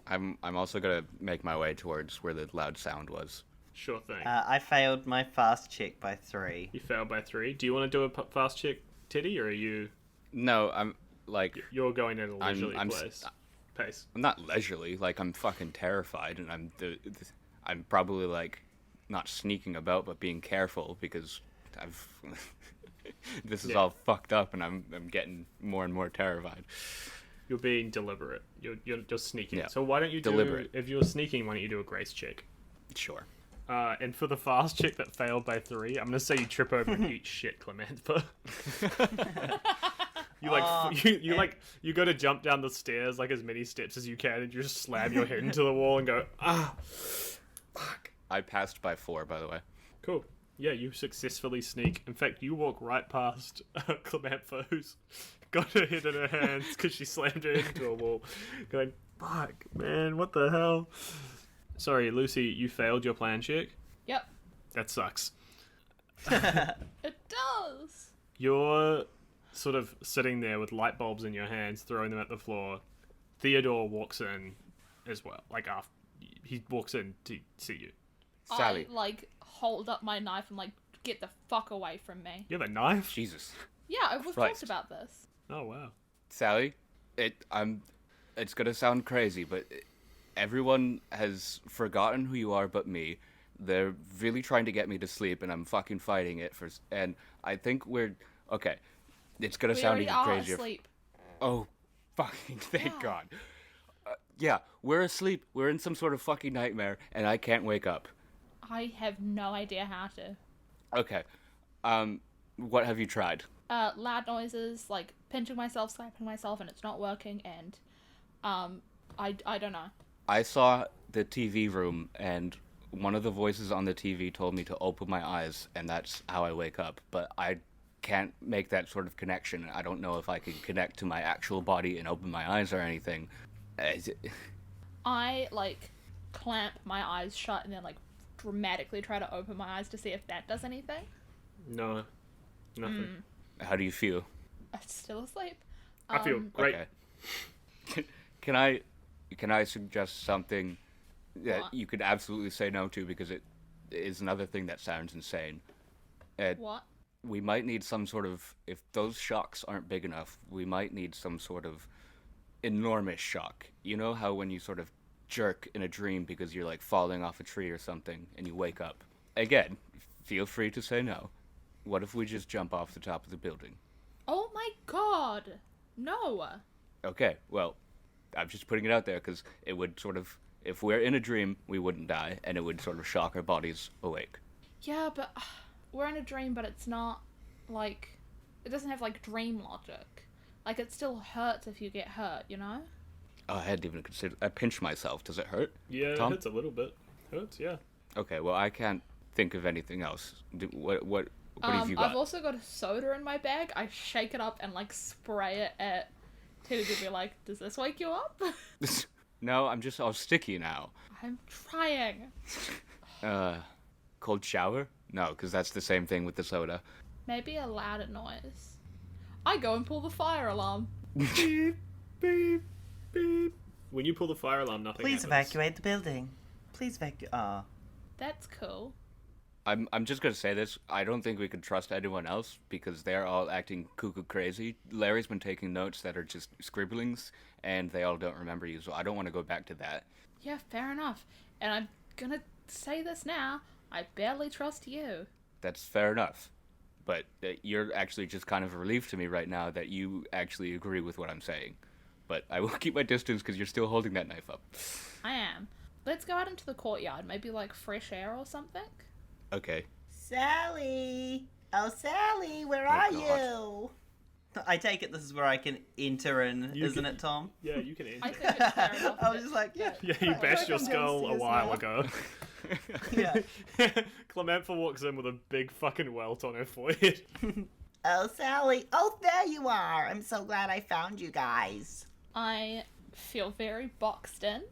I'm also gonna make my way towards where the loud sound was. Sure thing. I failed my fast check by 3. You failed by 3. Do you want to do a fast check, Teddy, or are you... No, I'm like You're going at a leisurely I'm pace. I'm not leisurely. Like I'm fucking terrified, and I'm probably like not sneaking about, but being careful because I've this is Yeah. all fucked up, and I'm getting more and more terrified. You're being deliberate. You're just sneaking. Yeah. So why don't you do... Deliberate. If you're sneaking, why don't you do a grace check? Sure. And for the fast check that failed by 3, I'm gonna say you trip over and eat shit, Clamanfa. You like Oh, you go to jump down the stairs like as many steps as you can, and you just slam your head into the wall and go fuck. I passed by 4, by the way. Cool. Yeah, you successfully sneak. In fact, you walk right past Clamanfa, who's got her head in her hands because she slammed her head into a wall, going fuck, man, what the hell? Sorry, Lucy, you failed your plan check. Yep. That sucks. It does. You're sort of sitting there with light bulbs in your hands, throwing them at the floor. Theodore walks in as well. Like after he walks in to see you. Sally. I like hold up my knife and like get the fuck away from me. You have a knife? Jesus. Yeah, we've Christ. talked about this. Oh wow. Sally, it's gonna sound crazy, but everyone has forgotten who you are but me. They're really trying to get me to sleep, and I'm fucking fighting it and I think we're okay. It's gonna We sound already even are crazier. asleep. Oh, fucking thank Yeah. God. Yeah, we're asleep. We're in some sort of fucking nightmare, and I can't wake up. I have no idea how to. Okay. What have you tried? Loud noises, like pinching myself, slapping myself, and it's not working, and I don't know. I saw the TV room, and one of the voices on the TV told me to open my eyes, and that's how I wake up. But I can't make that sort of connection. I don't know if I can connect to my actual body and open my eyes or anything. I like clamp my eyes shut and then like dramatically try to open my eyes to see if that does anything. No, nothing. How do you feel? I'm still asleep. I feel great. Okay. Can I suggest something that What? you could absolutely say no to, because it is another thing that sounds insane. What? We might need some sort of, if those shocks aren't big enough, we might need some sort of enormous shock. You know how when you sort of jerk in a dream because you're like falling off a tree or something and you wake up? Again, feel free to say no. What if we just jump off the top of the building? Oh my god! No! Okay, well, I'm just putting it out there because it would sort of, if we're in a dream, we wouldn't die, and it would sort of shock our bodies awake. Yeah, but we're in a dream, but it's not like it doesn't have like dream logic. Like it still hurts if you get hurt, you know? Oh, I hadn't even considered. I pinched myself. Does it hurt? Yeah, Tom? it hurts a little bit. Hurts, yeah. Okay, well, I can't think of anything else. What have you got? I've also got a soda in my bag. I shake it up and like spray it at Teddy to be like, does this wake you up? No, I'm just all sticky now. I'm trying. Cold shower? No, because that's the same thing with the soda. Maybe a louder noise. I go and pull the fire alarm. Beep, beep, beep. When you pull the fire alarm, nothing Please happens. evacuate the building. Please evacuate. Oh. That's cool. I'm just gonna say this. I don't think we can trust anyone else because they're all acting cuckoo crazy. Larry's been taking notes that are just scribblings, and they all don't remember you. So I don't want to go back to that. Yeah, fair enough. And I'm gonna say this now. I barely trust you. That's fair enough. But you're actually just kind of a relief to me right now that you actually agree with what I'm saying. But I will keep my distance because you're still holding that knife up. I am. Let's go out into the courtyard. Maybe like fresh air or something. Okay. Sally! Oh, Sally, where Oh, are God. you? I take it this is where I can enter in, You isn't can- it, Tom? Yeah, you can I enter. think it's fair enough. I was just like, yeah. Yeah, you bashed your come skull a downstairs while now. ago. Yeah. Clamanfa walks in with a big fucking welt on her forehead. Oh, Sally. Oh, there you are. I'm so glad I found you guys. I feel very boxed in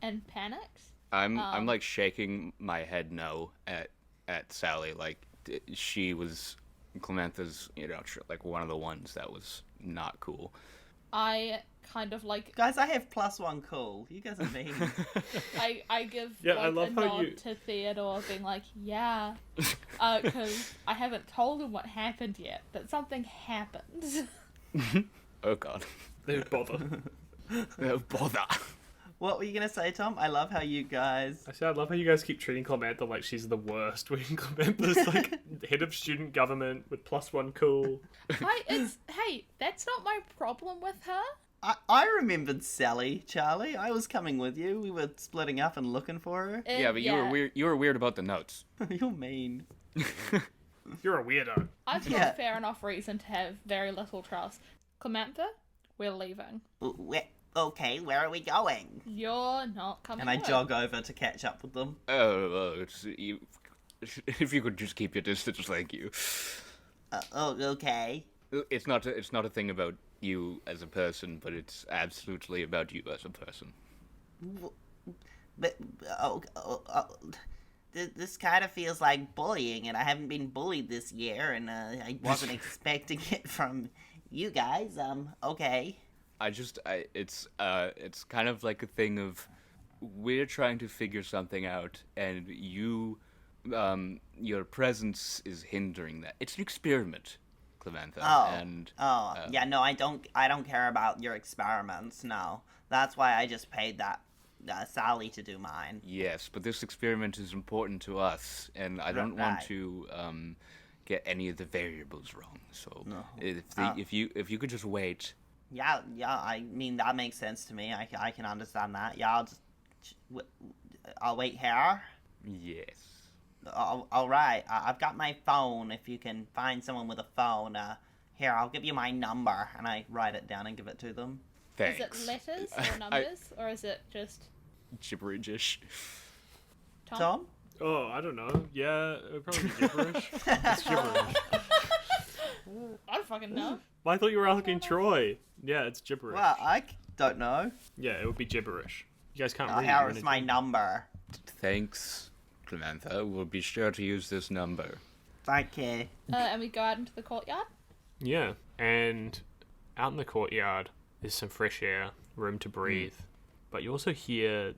and panicked. I'm like shaking my head no at Sally. Like she was Clamanfa's, like one of the ones that was not cool. I kind of like Guys, I have +1 cool. You guys are mean. I give Yeah, like I love a how nod you- to Theodore, being like, yeah, because I haven't told him what happened yet, but something happened. Oh God. Don't bother. Oh, bother. What were you going to say, Tom? I love how you guys... I said I love how you guys keep treating Clamantha like she's the worst when Clamantha's like head of student government with +1 cool. Hey, that's not my problem with her. I remembered Sally, Charlie. I was coming with you. We were splitting up and looking for her. Yeah, but you were weird. You were weird about the notes. You're mean. You're a weirdo. I've got Yeah. fair enough reason to have very little trust. Clamantha, we're leaving. Okay, where are we going? You're not coming And I with. jog over to catch up with them. It's you. If you could just keep your distance, thank you. Okay. It's not a thing about you as a person, but it's absolutely about you as a person. But, this kind of feels like bullying, and I haven't been bullied this year, and I wasn't expecting it from you guys. Okay. It's kind of like a thing of we're trying to figure something out, and your presence is hindering that. It's an experiment, Clamanfa. Yeah, no, I don't care about your experiments, no. That's why I just paid that Sally to do mine. Yes, but this experiment is important to us, and I don't want Right. to get any of the variables wrong. So No. if you could just wait. Yeah, I mean, that makes sense to me. I can understand that. Yeah, I'll wait here. Yes. All right, I've got my phone. If you can find someone with a phone, here, I'll give you my number, and I write it down and give it to them. Thanks. Is it letters or numbers, or is it just Gibberish. Tom? Oh, I don't know. Yeah, probably gibberish. It's gibberish. I don't fucking know. Well, I thought you were asking Troy. Yeah, it's gibberish. Well, don't know. Yeah, it would be gibberish. You guys can't Oh, read. how You're is in a my dream. number? Thanks, Clamanfa. We'll be sure to use this number. Thank you. And we go out into the courtyard. Yeah, and out in the courtyard is some fresh air, room to breathe. But you also hear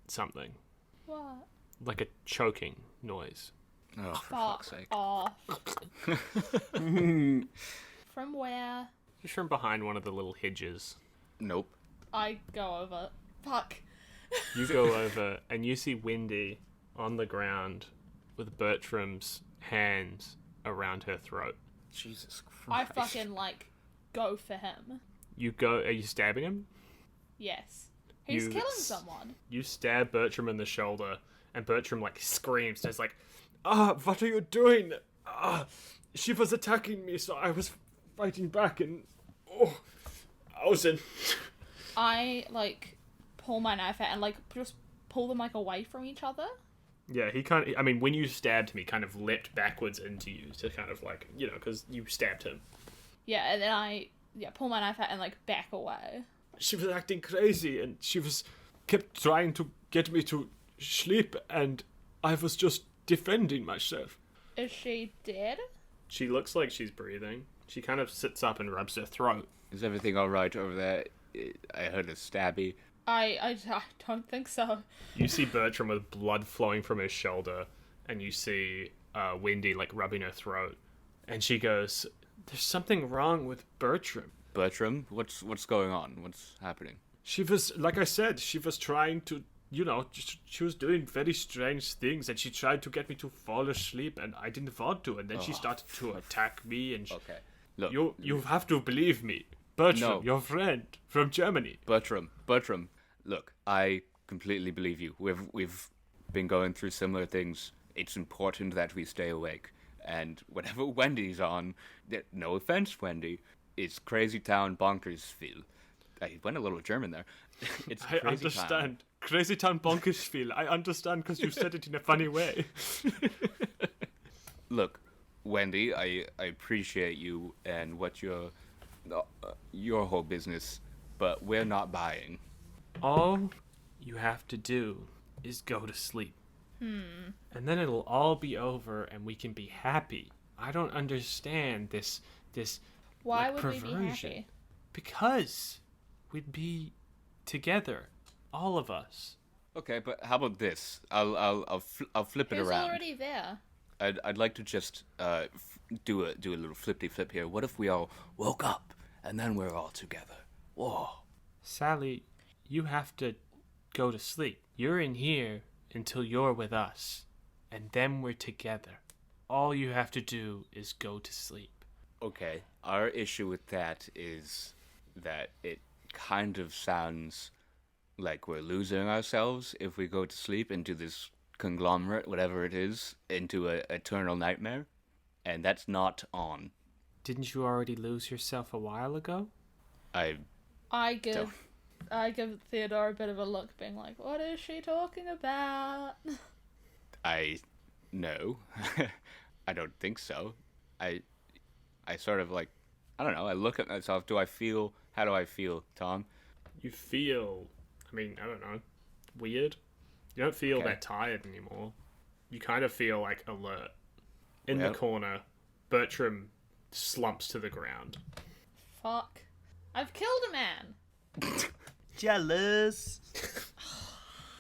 something, What? like a choking noise. Oh, for Fuck fuck's sake. off. From where? Just from behind one of the little hedges. Nope. I go over. Fuck. You go over and you see Wendy on the ground with Bertram's hands around her throat. Jesus I Christ. fucking, like, go for him. You go, are you stabbing him? Yes. He's You killing s- someone. You stab Bertram in the shoulder and Bertram like screams and is like, what are you doing? She was attacking me, so I was fighting back and, I was in. I, like, pull my knife out and, like, just pull them, like, away from each other. Yeah, he kind of, I mean, when you stabbed him, he kind of leapt backwards into you to kind of like, because you stabbed him. Yeah, and then I, pull my knife out and, like, back away. She was acting crazy and kept trying to get me to sleep and I was just defending myself. Is she dead? She looks like she's breathing. She kind of sits up and rubs her throat. Is everything alright over there? I heard a stabby. I don't think so. You see Bertram with blood flowing from his shoulder, and you see Wendy like rubbing her throat, and she goes, "There's something wrong with Bertram." Bertram, what's going on? What's happening? She was, like I said, she was trying to, she was doing very strange things, and she tried to get me to fall asleep, and I didn't want to, and then she started to attack me, and Okay. Look, you have to believe me, Bertram, No. your friend from Germany. Bertram, look, I completely believe you. We've been going through similar things. It's important that we stay awake. And whatever Wendy's on, no offense, Wendy, it's crazy town bonkersville. I went a little German there. It's I crazy understand. town. Crazy Town Bonkersville. I understand because you said it in a funny way. Look, Wendy, I appreciate you and what your whole business, but we're not buying. All you have to do is go to sleep. And then it'll all be over and we can be happy. I don't understand this Why like, would we be perversion. happy? Because we'd be together, all of us. Okay, but how about this? I'll flip it Who's around. already there? I'd like to just do a little flippy flip here. What if we all woke up and then we're all together? Whoa. Sally, you have to go to sleep. You're in here until you're with us, and then we're together. All you have to do is go to sleep. Okay, our issue with that is that it kind of sounds like we're losing ourselves if we go to sleep into this conglomerate, whatever it is, into a eternal nightmare, and that's not on. Didn't you already lose yourself a while ago? I I give Theodore a bit of a look, being like, "What is she talking about?" no, I don't think so. I sort of like, I don't know. I look at myself. How do I feel, Tom? You feel, I don't know, weird. You don't feel Okay. that tired anymore. You kind of feel like alert. In Well- the corner, Bertram slumps to the ground. Fuck. I've killed a man. Jealous.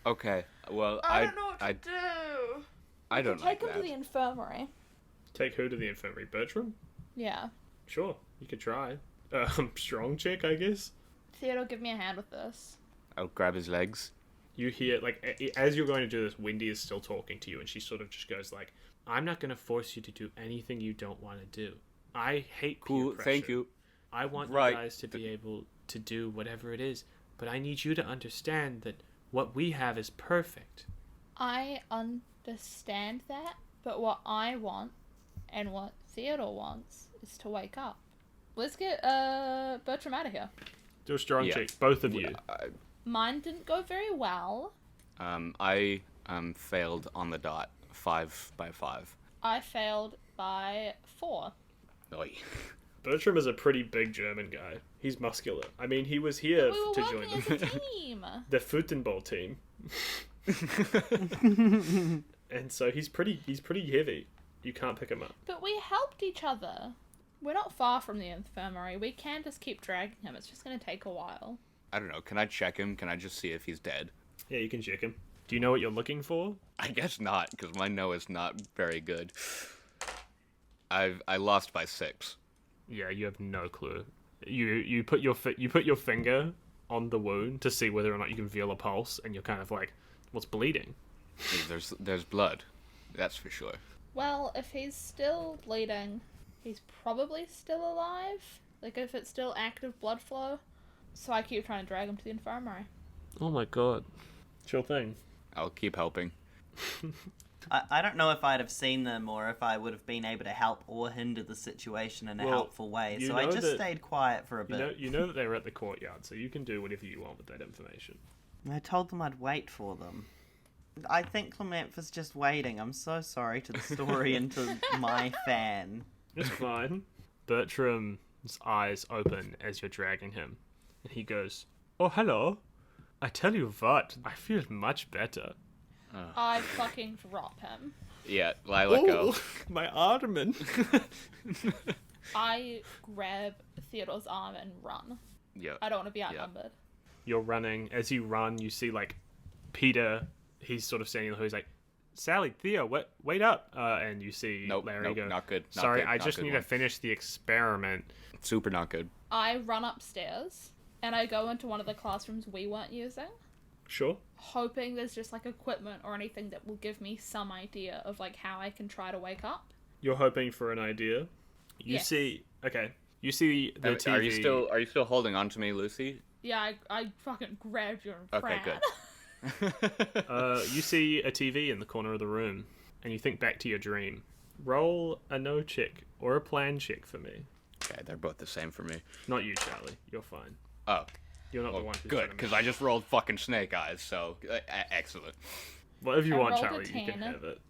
Okay, well, I don't know what to do. I don't like Take him that. to the infirmary. Take who to the infirmary? Bertram? Yeah. Sure, you could try. Strong check, I guess. Theodore, give me a hand with this. I'll grab his legs. You hear, as you're going to do this, Wendy is still talking to you, and she sort of just goes like, I'm not going to force you to do anything you don't want to do. I hate peer Cool, pressure. thank you. I want Right. you guys to be able to do whatever it is, but I need you to understand that what we have is perfect. I understand that, but what I want and what Theodore wants is to wake up. Let's get Bertram out of here. Do a strong Yeah. check, both of you. Mine didn't go very well. I failed on the dot, 5 by 5. I failed by 4. Oy. Bertram is a pretty big German guy. He's muscular. I mean, he was here We were to join working the, as a team. the Futenball team. And so he's pretty heavy. You can't pick him up. But we helped each other. We're not far from the infirmary. We can just keep dragging him. It's just going to take a while. I don't know. Can I check him? Can I just see if he's dead? Yeah, you can check him. Do you know what you're looking for? I guess not, because my no is not very good. I lost by 6. Yeah, you have no clue. You put your finger on the wound to see whether or not you can feel a pulse, and you're kind of like, what's bleeding? There's blood. That's for sure. Well, if he's still bleeding, he's probably still alive. Like, if it's still active blood flow. So I keep trying to drag him to the infirmary. Oh my god. Sure thing. I'll keep helping. I don't know if I'd have seen them or if I would have been able to help or hinder the situation in a Well, helpful way. you So I know just that- stayed quiet for a bit. You know that they were at the courtyard, so you can do whatever you want with that information. I told them I'd wait for them. I think Clamanfa's just waiting. I'm so sorry to the story and to my fan. It's fine. Bertram's eyes open as you're dragging him, and he goes, "Oh, hello. I tell you what, I feel much better." I fucking drop him. Yeah, I let go. Oh, my arm. I grab Theodore's arm and run. Yeah. I don't want to be outnumbered. You're running. As you run, you see, like, Peter, he's sort of standing there, he's like, "Sally, Theo, wait up." And you see Nope, Larry go, not good. Not "Sorry, good, I not just good need one." to finish the experiment." Super not good. I run upstairs and I go into one of the classrooms we weren't using, Sure. hoping there's just like equipment or anything that will give me some idea of like how I can try to wake up. You're hoping for an idea. You Yes. see, okay. You see the TV. Are you still holding on to me, Lucy? Yeah, I fucking grabbed you and Okay, ran. good. You see a TV in the corner of the room, and you think back to your dream. Roll a no check or a plan check for me. Okay, they're both the same for me. Not you, Charlie. You're fine. Oh, You're not well, the one who's good, trying to because make- I just rolled fucking snake eyes, so excellent. Whatever you I want, rolled a Charlie, you can 10. have it.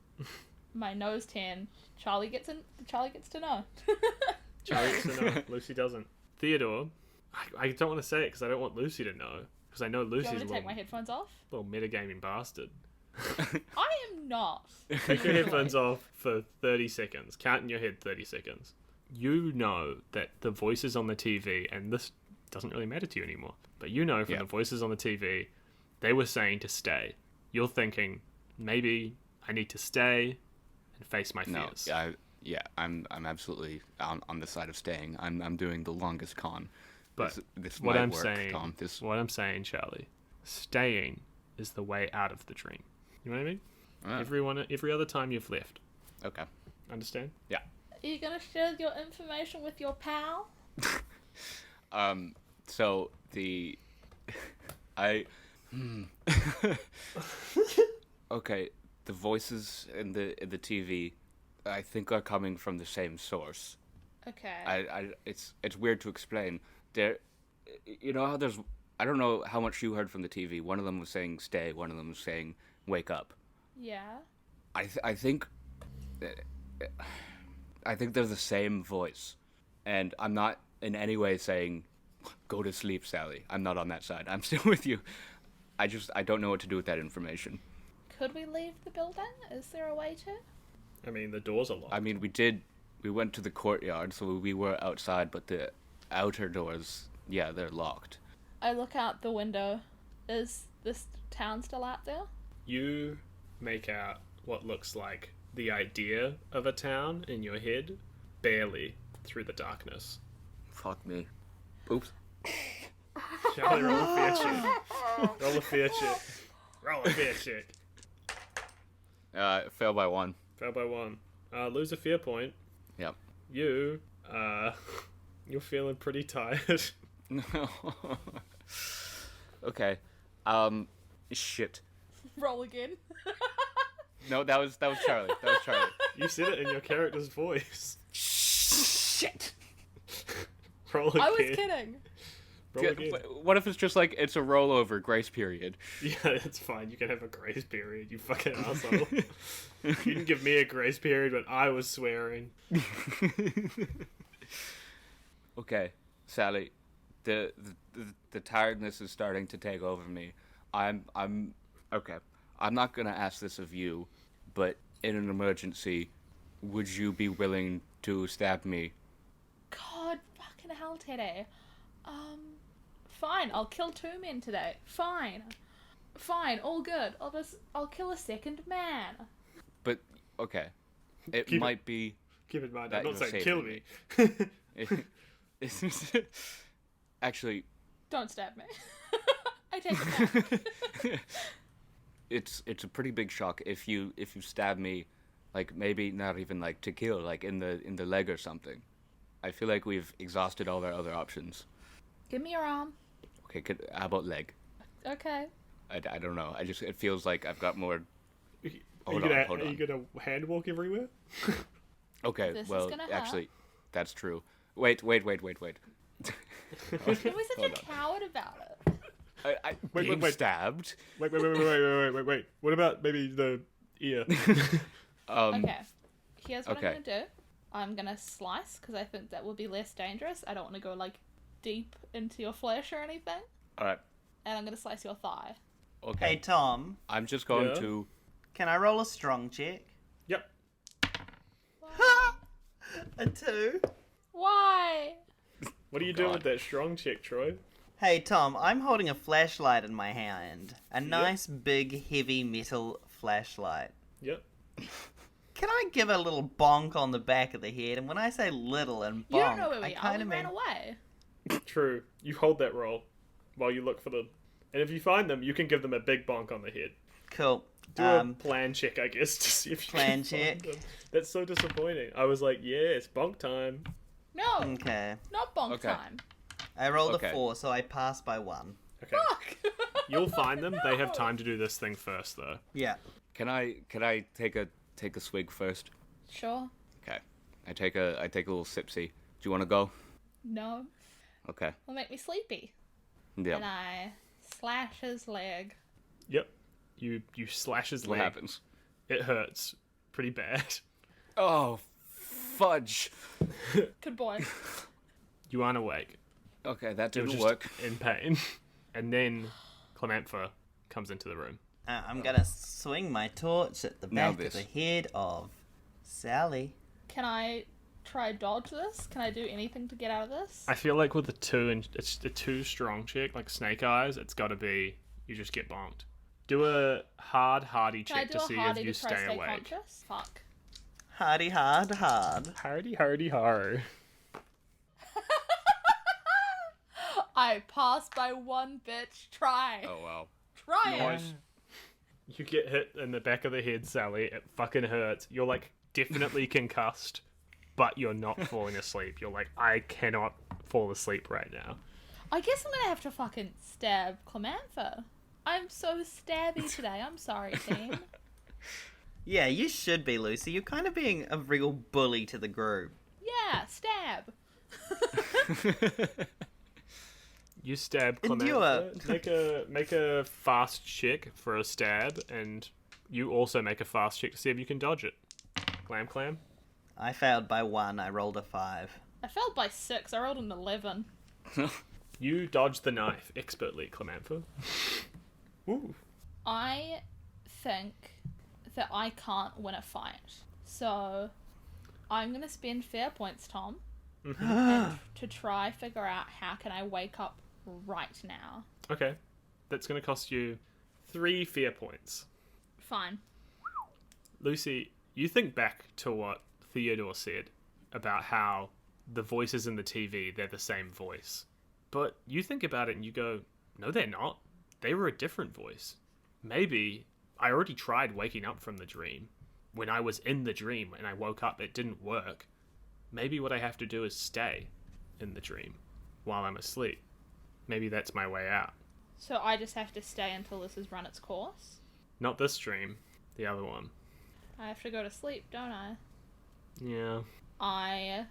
My nose 10. Charlie gets to know. Charlie gets to know. Lucy doesn't. Theodore, I don't want to say it because I don't want Lucy to know. Because I know Do you Lucy's want a me to take little, my headphones off? little metagaming bastard. I am not. Take your headphones off for 30 seconds. Count in your head 30 seconds. You know that the voices on the TV, and this doesn't really matter to you anymore, but you know from Yeah. the voices on the TV, they were saying to stay. You're thinking, maybe I need to stay and face my No, fears. I'm absolutely on the side of staying. I'm doing the longest con. But this what might I'm work, saying, Tom. what I'm saying, Charlie, staying is the way out of the dream. You know what I mean? Ah, Every other time you've left. okay. Understand? Yeah. Are you gonna share your information with your pal? So the okay, the voices in the TV, I think are coming from the same source. Okay. It's weird to explain. There, you know how there's, I don't know how much you heard from the TV. One of them was saying stay. One of them was saying wake up. Yeah. I think they're the same voice, and I'm not in any way saying go to sleep, Sally. I'm not on that side. I'm still with you. I don't know what to do with that information. Could we leave the building? Is there a way to? I mean, the doors are locked. I mean, we went to the courtyard, so we were outside, but the outer doors, yeah, they're locked. I look out the window. Is this town still out there? You make out what looks like the idea of a town in your head, barely through the darkness. Fuck me. Oops. Charlie, roll a fear check. Roll a fear check. Roll a fear check. Failed by 1. Fail by 1. Lose a fear point. Yep. You're feeling pretty tired. Okay. Shit. Roll again. No, that was Charlie. That was Charlie. You said it in your character's voice. Shit. Roll again. I was kidding. Roll again. What if it's just like it's a rollover grace period? Yeah, it's fine. You can have a grace period, you fucking asshole. You didn't give me a grace period when I was swearing. Okay, Sally, the tiredness is starting to take over me. I'm okay. I'm not gonna ask this of you, but in an emergency, would you be willing to stab me? God fucking hell, Teddy. Fine, I'll kill 2 men today. Fine, all good. I'll kill a second man. But okay, it Keep might be. Keep in mind, that I'm not you're saying saving kill me. Actually, Don't stab me. I take it back. it's a pretty big shock if you stab me, like maybe not even like to kill, like in the leg or something. I feel like we've exhausted all our other options. Give me your arm. Okay, how about leg? Okay. I don't know. It feels like I've got more. Are Hold you on. gonna hand walk everywhere? Okay, This is well, gonna hurt. actually, that's true. Wait. You were such a coward about it. Being wait. stabbed. Wait. What about maybe the ear? Okay. Here's what okay. I'm gonna do. I'm gonna slice, because I think that would be less dangerous. I don't want to go, like, deep into your flesh or anything. All right. And I'm gonna slice your thigh. Okay. Hey, Tom, I'm just going Yeah? to. can I roll a strong check? Yep. A 2. Why? What are you doing God. with that strong check, Troy? Hey, Tom, I'm holding a flashlight in my hand. A nice, big, heavy metal flashlight. Yep. Can I give a little bonk on the back of the head? And when I say little and bonk, You don't know where I we are. kind We of ran mean... away. True. You hold that roll while you look for them, and if you find them, you can give them a big bonk on the head. Cool. Do a plan check, I guess, to see if you Plan can find check. them. That's so disappointing. I was like, yeah, it's bonk time. No, Okay. not bonk Okay. time. I rolled Okay. a 4, so I passed by 1. Okay. Fuck. You'll find them. They have time to do this thing first, though. Yeah. Can I take a swig first? Sure. Okay. I take a little sipsy. Do you want to go? No. Okay. It'll make me sleepy. Yeah. And I slash his leg. Yep. You slash his What leg. happens? It hurts pretty bad. Oh, fudge. Good boy. You aren't awake. Okay, that You're didn't just work. in pain. And then Clamanfa comes into the room. I'm gonna swing my torch at the Now back of this. the head of Sally. Can I try dodge this? Can I do anything to get out of this? I feel like with the 2 and it's the 2 strong check, like Snake Eyes, it's got to be you just get bonked. Do a hardy Can I check do to a see hardy if you to try to stay stay awake. conscious? Fuck. Hardy, hard. Hardy, har. I passed by 1, bitch. Try. Oh wow. Try it. Nice. You get hit in the back of the head, Sally. It fucking hurts. You're like definitely concussed, but you're not falling asleep. You're like, I cannot fall asleep right now. I guess I'm gonna have to fucking stab Clamanfa. I'm so stabby today. I'm sorry, team. Yeah, you should be, Lucy. You're kind of being a real bully to the group. Yeah, stab. You stab Endure. Clamanfa. Make a fast check for a stab, and you also make a fast check to see if you can dodge it. Clam. I failed by 1. I rolled a 5. I failed by 6. I rolled an 11. You dodge the knife expertly, Clamanfa. Ooh. I think that I can't win a fight. So I'm gonna spend fair points, Tom, and to try figure out how can I wake up right now. Okay. That's going to cost you 3 fear points. Fine. Lucy, you think back to what Theodore said about how the voices in the TV, they're the same voice. But you think about it and you go, no, they're not. They were a different voice. Maybe I already tried waking up from the dream. When I was in the dream and I woke up, it didn't work. Maybe what I have to do is stay in the dream while I'm asleep. Maybe that's my way out. So I just have to stay until this has run its course? Not this dream, the other one. I have to go to sleep, don't I? Yeah. I,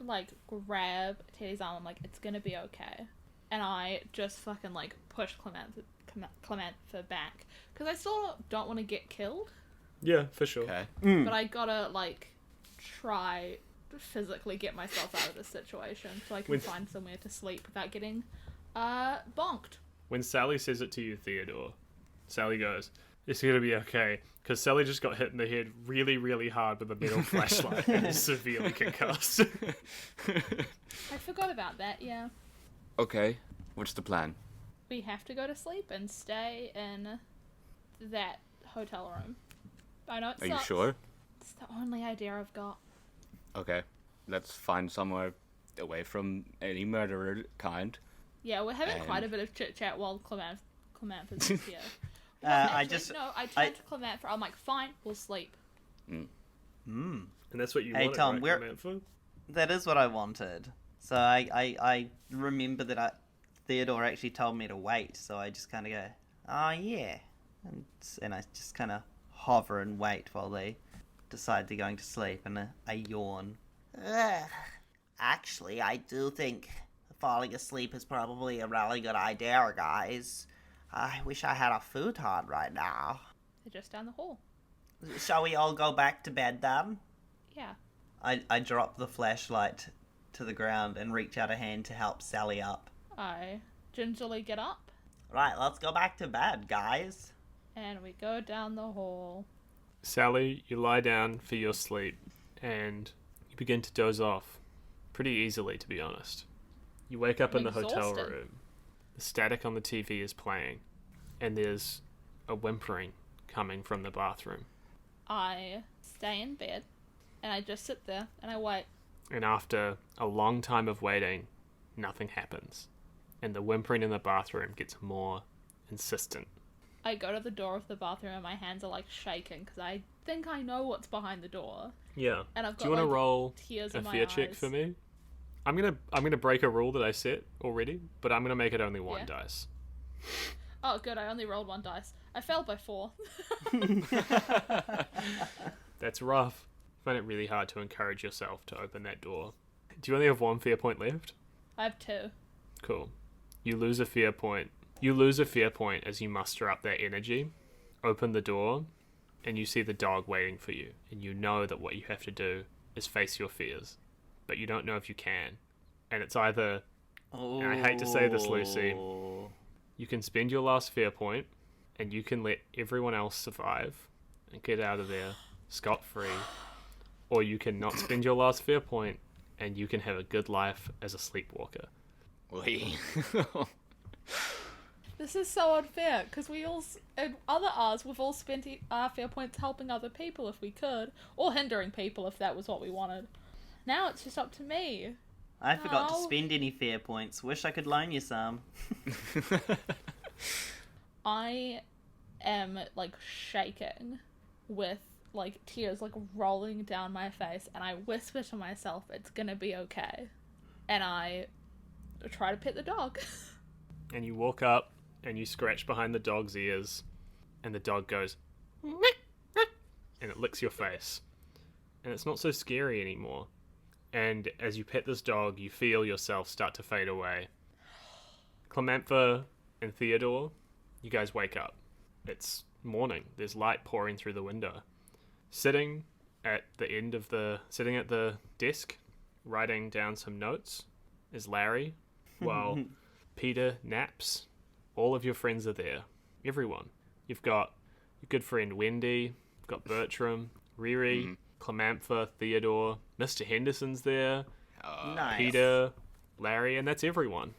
like, grab Teddy's arm. I'm like, it's gonna be okay. And I just fucking, like, push Clamanfa back. Because I still don't want to get killed. Yeah, for sure. Okay. But I gotta, like, try physically get myself out of this situation so I can find somewhere to sleep without getting bonked. When Sally says it to you, Theodore, Sally goes, "It's gonna be okay," because Sally just got hit in the head really, really hard with a metal flashlight and is severely concussed. I forgot about that, yeah. Okay, what's the plan? We have to go to sleep and stay in that hotel room. I know it Are sucks. you sure? It's the only idea I've got. Okay, let's find somewhere away from any murderer kind. Yeah, we're having quite a And- bit of chit-chat while Clamanfa's here. I turned to Clamanfa. I'm like, fine, we'll sleep. And that's what you Hey, wanted, Tom, right, we're- Clamanfa? That is what I wanted. So I remember that Theodore actually told me to wait, so I just kind of go, oh yeah. And I just kind of hover and wait while they decide they're going to sleep, and I yawn. Actually, I do think falling asleep is probably a really good idea, guys. I wish I had a futon right now. They're just down the hall. Shall we all go back to bed then? Yeah. I drop the flashlight to the ground and reach out a hand to help Sally up. I gingerly get up, Right, let's go back to bed, guys. and we go down the hall. Sally, you lie down for your sleep, and you begin to doze off. Pretty easily, to be honest. You wake up in the hotel Exhausted. room. The static on the TV is playing, and there's a whimpering coming from the bathroom. I stay in bed, and I just sit there, and I wait. And after a long time of waiting, nothing happens. And the whimpering in the bathroom gets more insistent. I go to the door of the bathroom, and my hands are, like, shaking, because I think I know what's behind the door. Yeah. And I've got, Do you want to like, roll tears a in my fear check eyes. for me? I'm gonna break a rule that I set already, but I'm gonna make it only one Yeah. dice. Oh, good, I only rolled 1 dice. I failed by 4. That's rough. I find it really hard to encourage yourself to open that door. Do you only have 1 fear point left? I have 2. Cool. You lose a fear point. You lose a fear point as you muster up that energy. Open the door, and you see the dog waiting for you. And you know that what you have to do is face your fears. But you don't know if you can. And it's either, Oh. and I hate to say this, Lucy, you can spend your last fear point, and you can let everyone else survive and get out of there scot-free. Or you can not spend your last fear point, and you can have a good life as a sleepwalker. Wait. This is so unfair, because we all, in other R's, we've all spent our fear points helping other people if we could, or hindering people if that was what we wanted. Now it's just up to me. I forgot to Oh. spend any fear points. Wish I could loan you some. I am, like, shaking with, like, tears, like, rolling down my face, and I whisper to myself, it's gonna be okay. And I try to pet the dog. And you walk up, and you scratch behind the dog's ears, and the dog goes, and it licks your face. And it's not so scary anymore. And as you pet this dog, you feel yourself start to fade away. Clamanfa and Theodore, you guys wake up. It's morning. There's light pouring through the window. Sitting at the desk, writing down some notes, is Larry, while Peter naps. All of your friends are there. Everyone. You've got your good friend Wendy, you've got Bertram, Riri, Clamanfa, Theodore, Mr. Henderson's there, Nice. Peter, Larry, and that's everyone.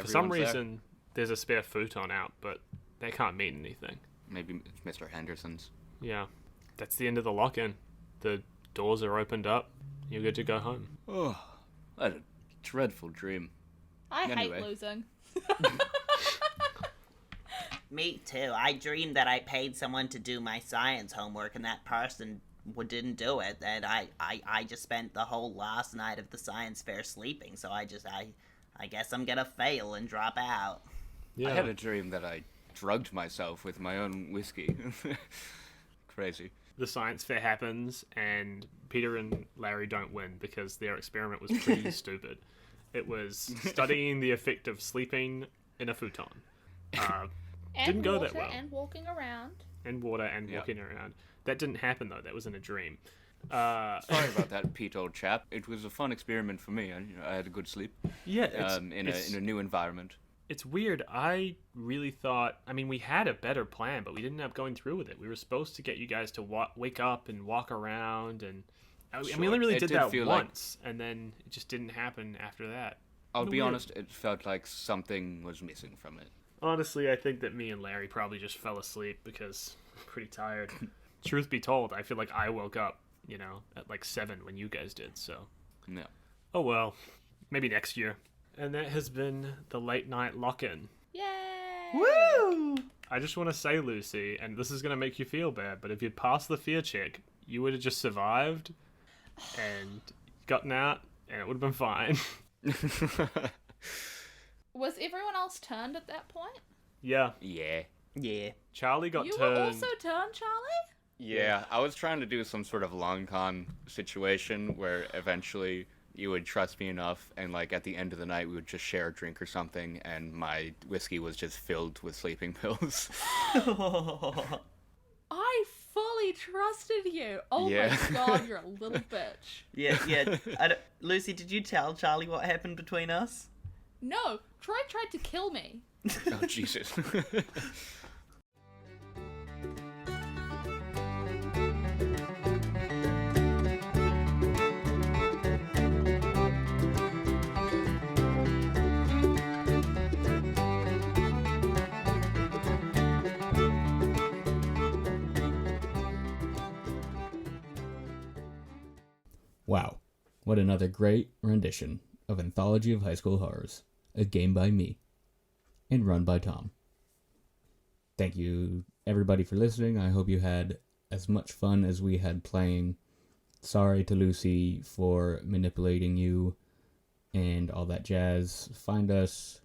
For some Everyone's there. reason, there's a spare futon out, but that can't mean anything. Maybe it's Mr. Henderson's. Yeah, that's the end of the lock-in. The doors are opened up. You're good to go home. Oh, what a dreadful dream. I Anyway. hate losing. Me too. I dreamed that I paid someone to do my science homework, and that person didn't do it. And I just spent the whole last night of the science fair sleeping. So I guess I'm gonna fail and drop out. Yeah. I had a dream that I drugged myself with my own whiskey. Crazy. The science fair happens, and Peter and Larry don't win because their experiment was pretty stupid. It was studying the effect of sleeping in a futon. And Didn't go water that well. and walking around. And water and Yeah. walking around. That didn't happen, though. That was in a dream. Sorry about that, Pete, old chap. It was a fun experiment for me. I had a good sleep. Yeah, In a new environment. it's weird. I really thought. I mean, we had a better plan, but we didn't end up going through with it. We were supposed to get you guys to wake up and walk around, and we only really It did did that feel like- once, and then it just didn't happen after that. I'll be Weird. honest, it felt like something was missing from it. Honestly, I think that me and Larry probably just fell asleep because we're pretty tired. Truth be told, I feel like I woke up, at like 7 when you guys did. So, No. oh well, maybe next year. And that has been the late night lock-in. Yay! Woo! I just want to say, Lucy, and this is going to make you feel bad, but if you'd passed the fear check, you would have just survived and gotten out, and it would have been fine. Was everyone else turned at that point? Yeah, Yeah. Yeah. Charlie got You turned. were also turned, Charlie? Yeah, I was trying to do some sort of long con situation where eventually you would trust me enough, and like at the end of the night we would just share a drink or something, and my whiskey was just filled with sleeping pills. I fully trusted you. Oh Yeah. my god, you're a little bitch. Yeah. Lucy, did you tell Charlie what happened between us? No, Troy tried to kill me. Oh, Jesus. Wow, what another great rendition of Anthology of High School Horrors, a game by me, and run by Tom. Thank you, everybody, for listening. I hope you had as much fun as we had playing. Sorry to Lucy for manipulating you and all that jazz. Find us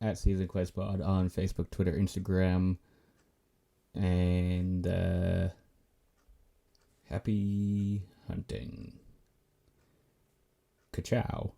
at Season Quest Pod on Facebook, Twitter, Instagram, and happy hunting. Ka-chow.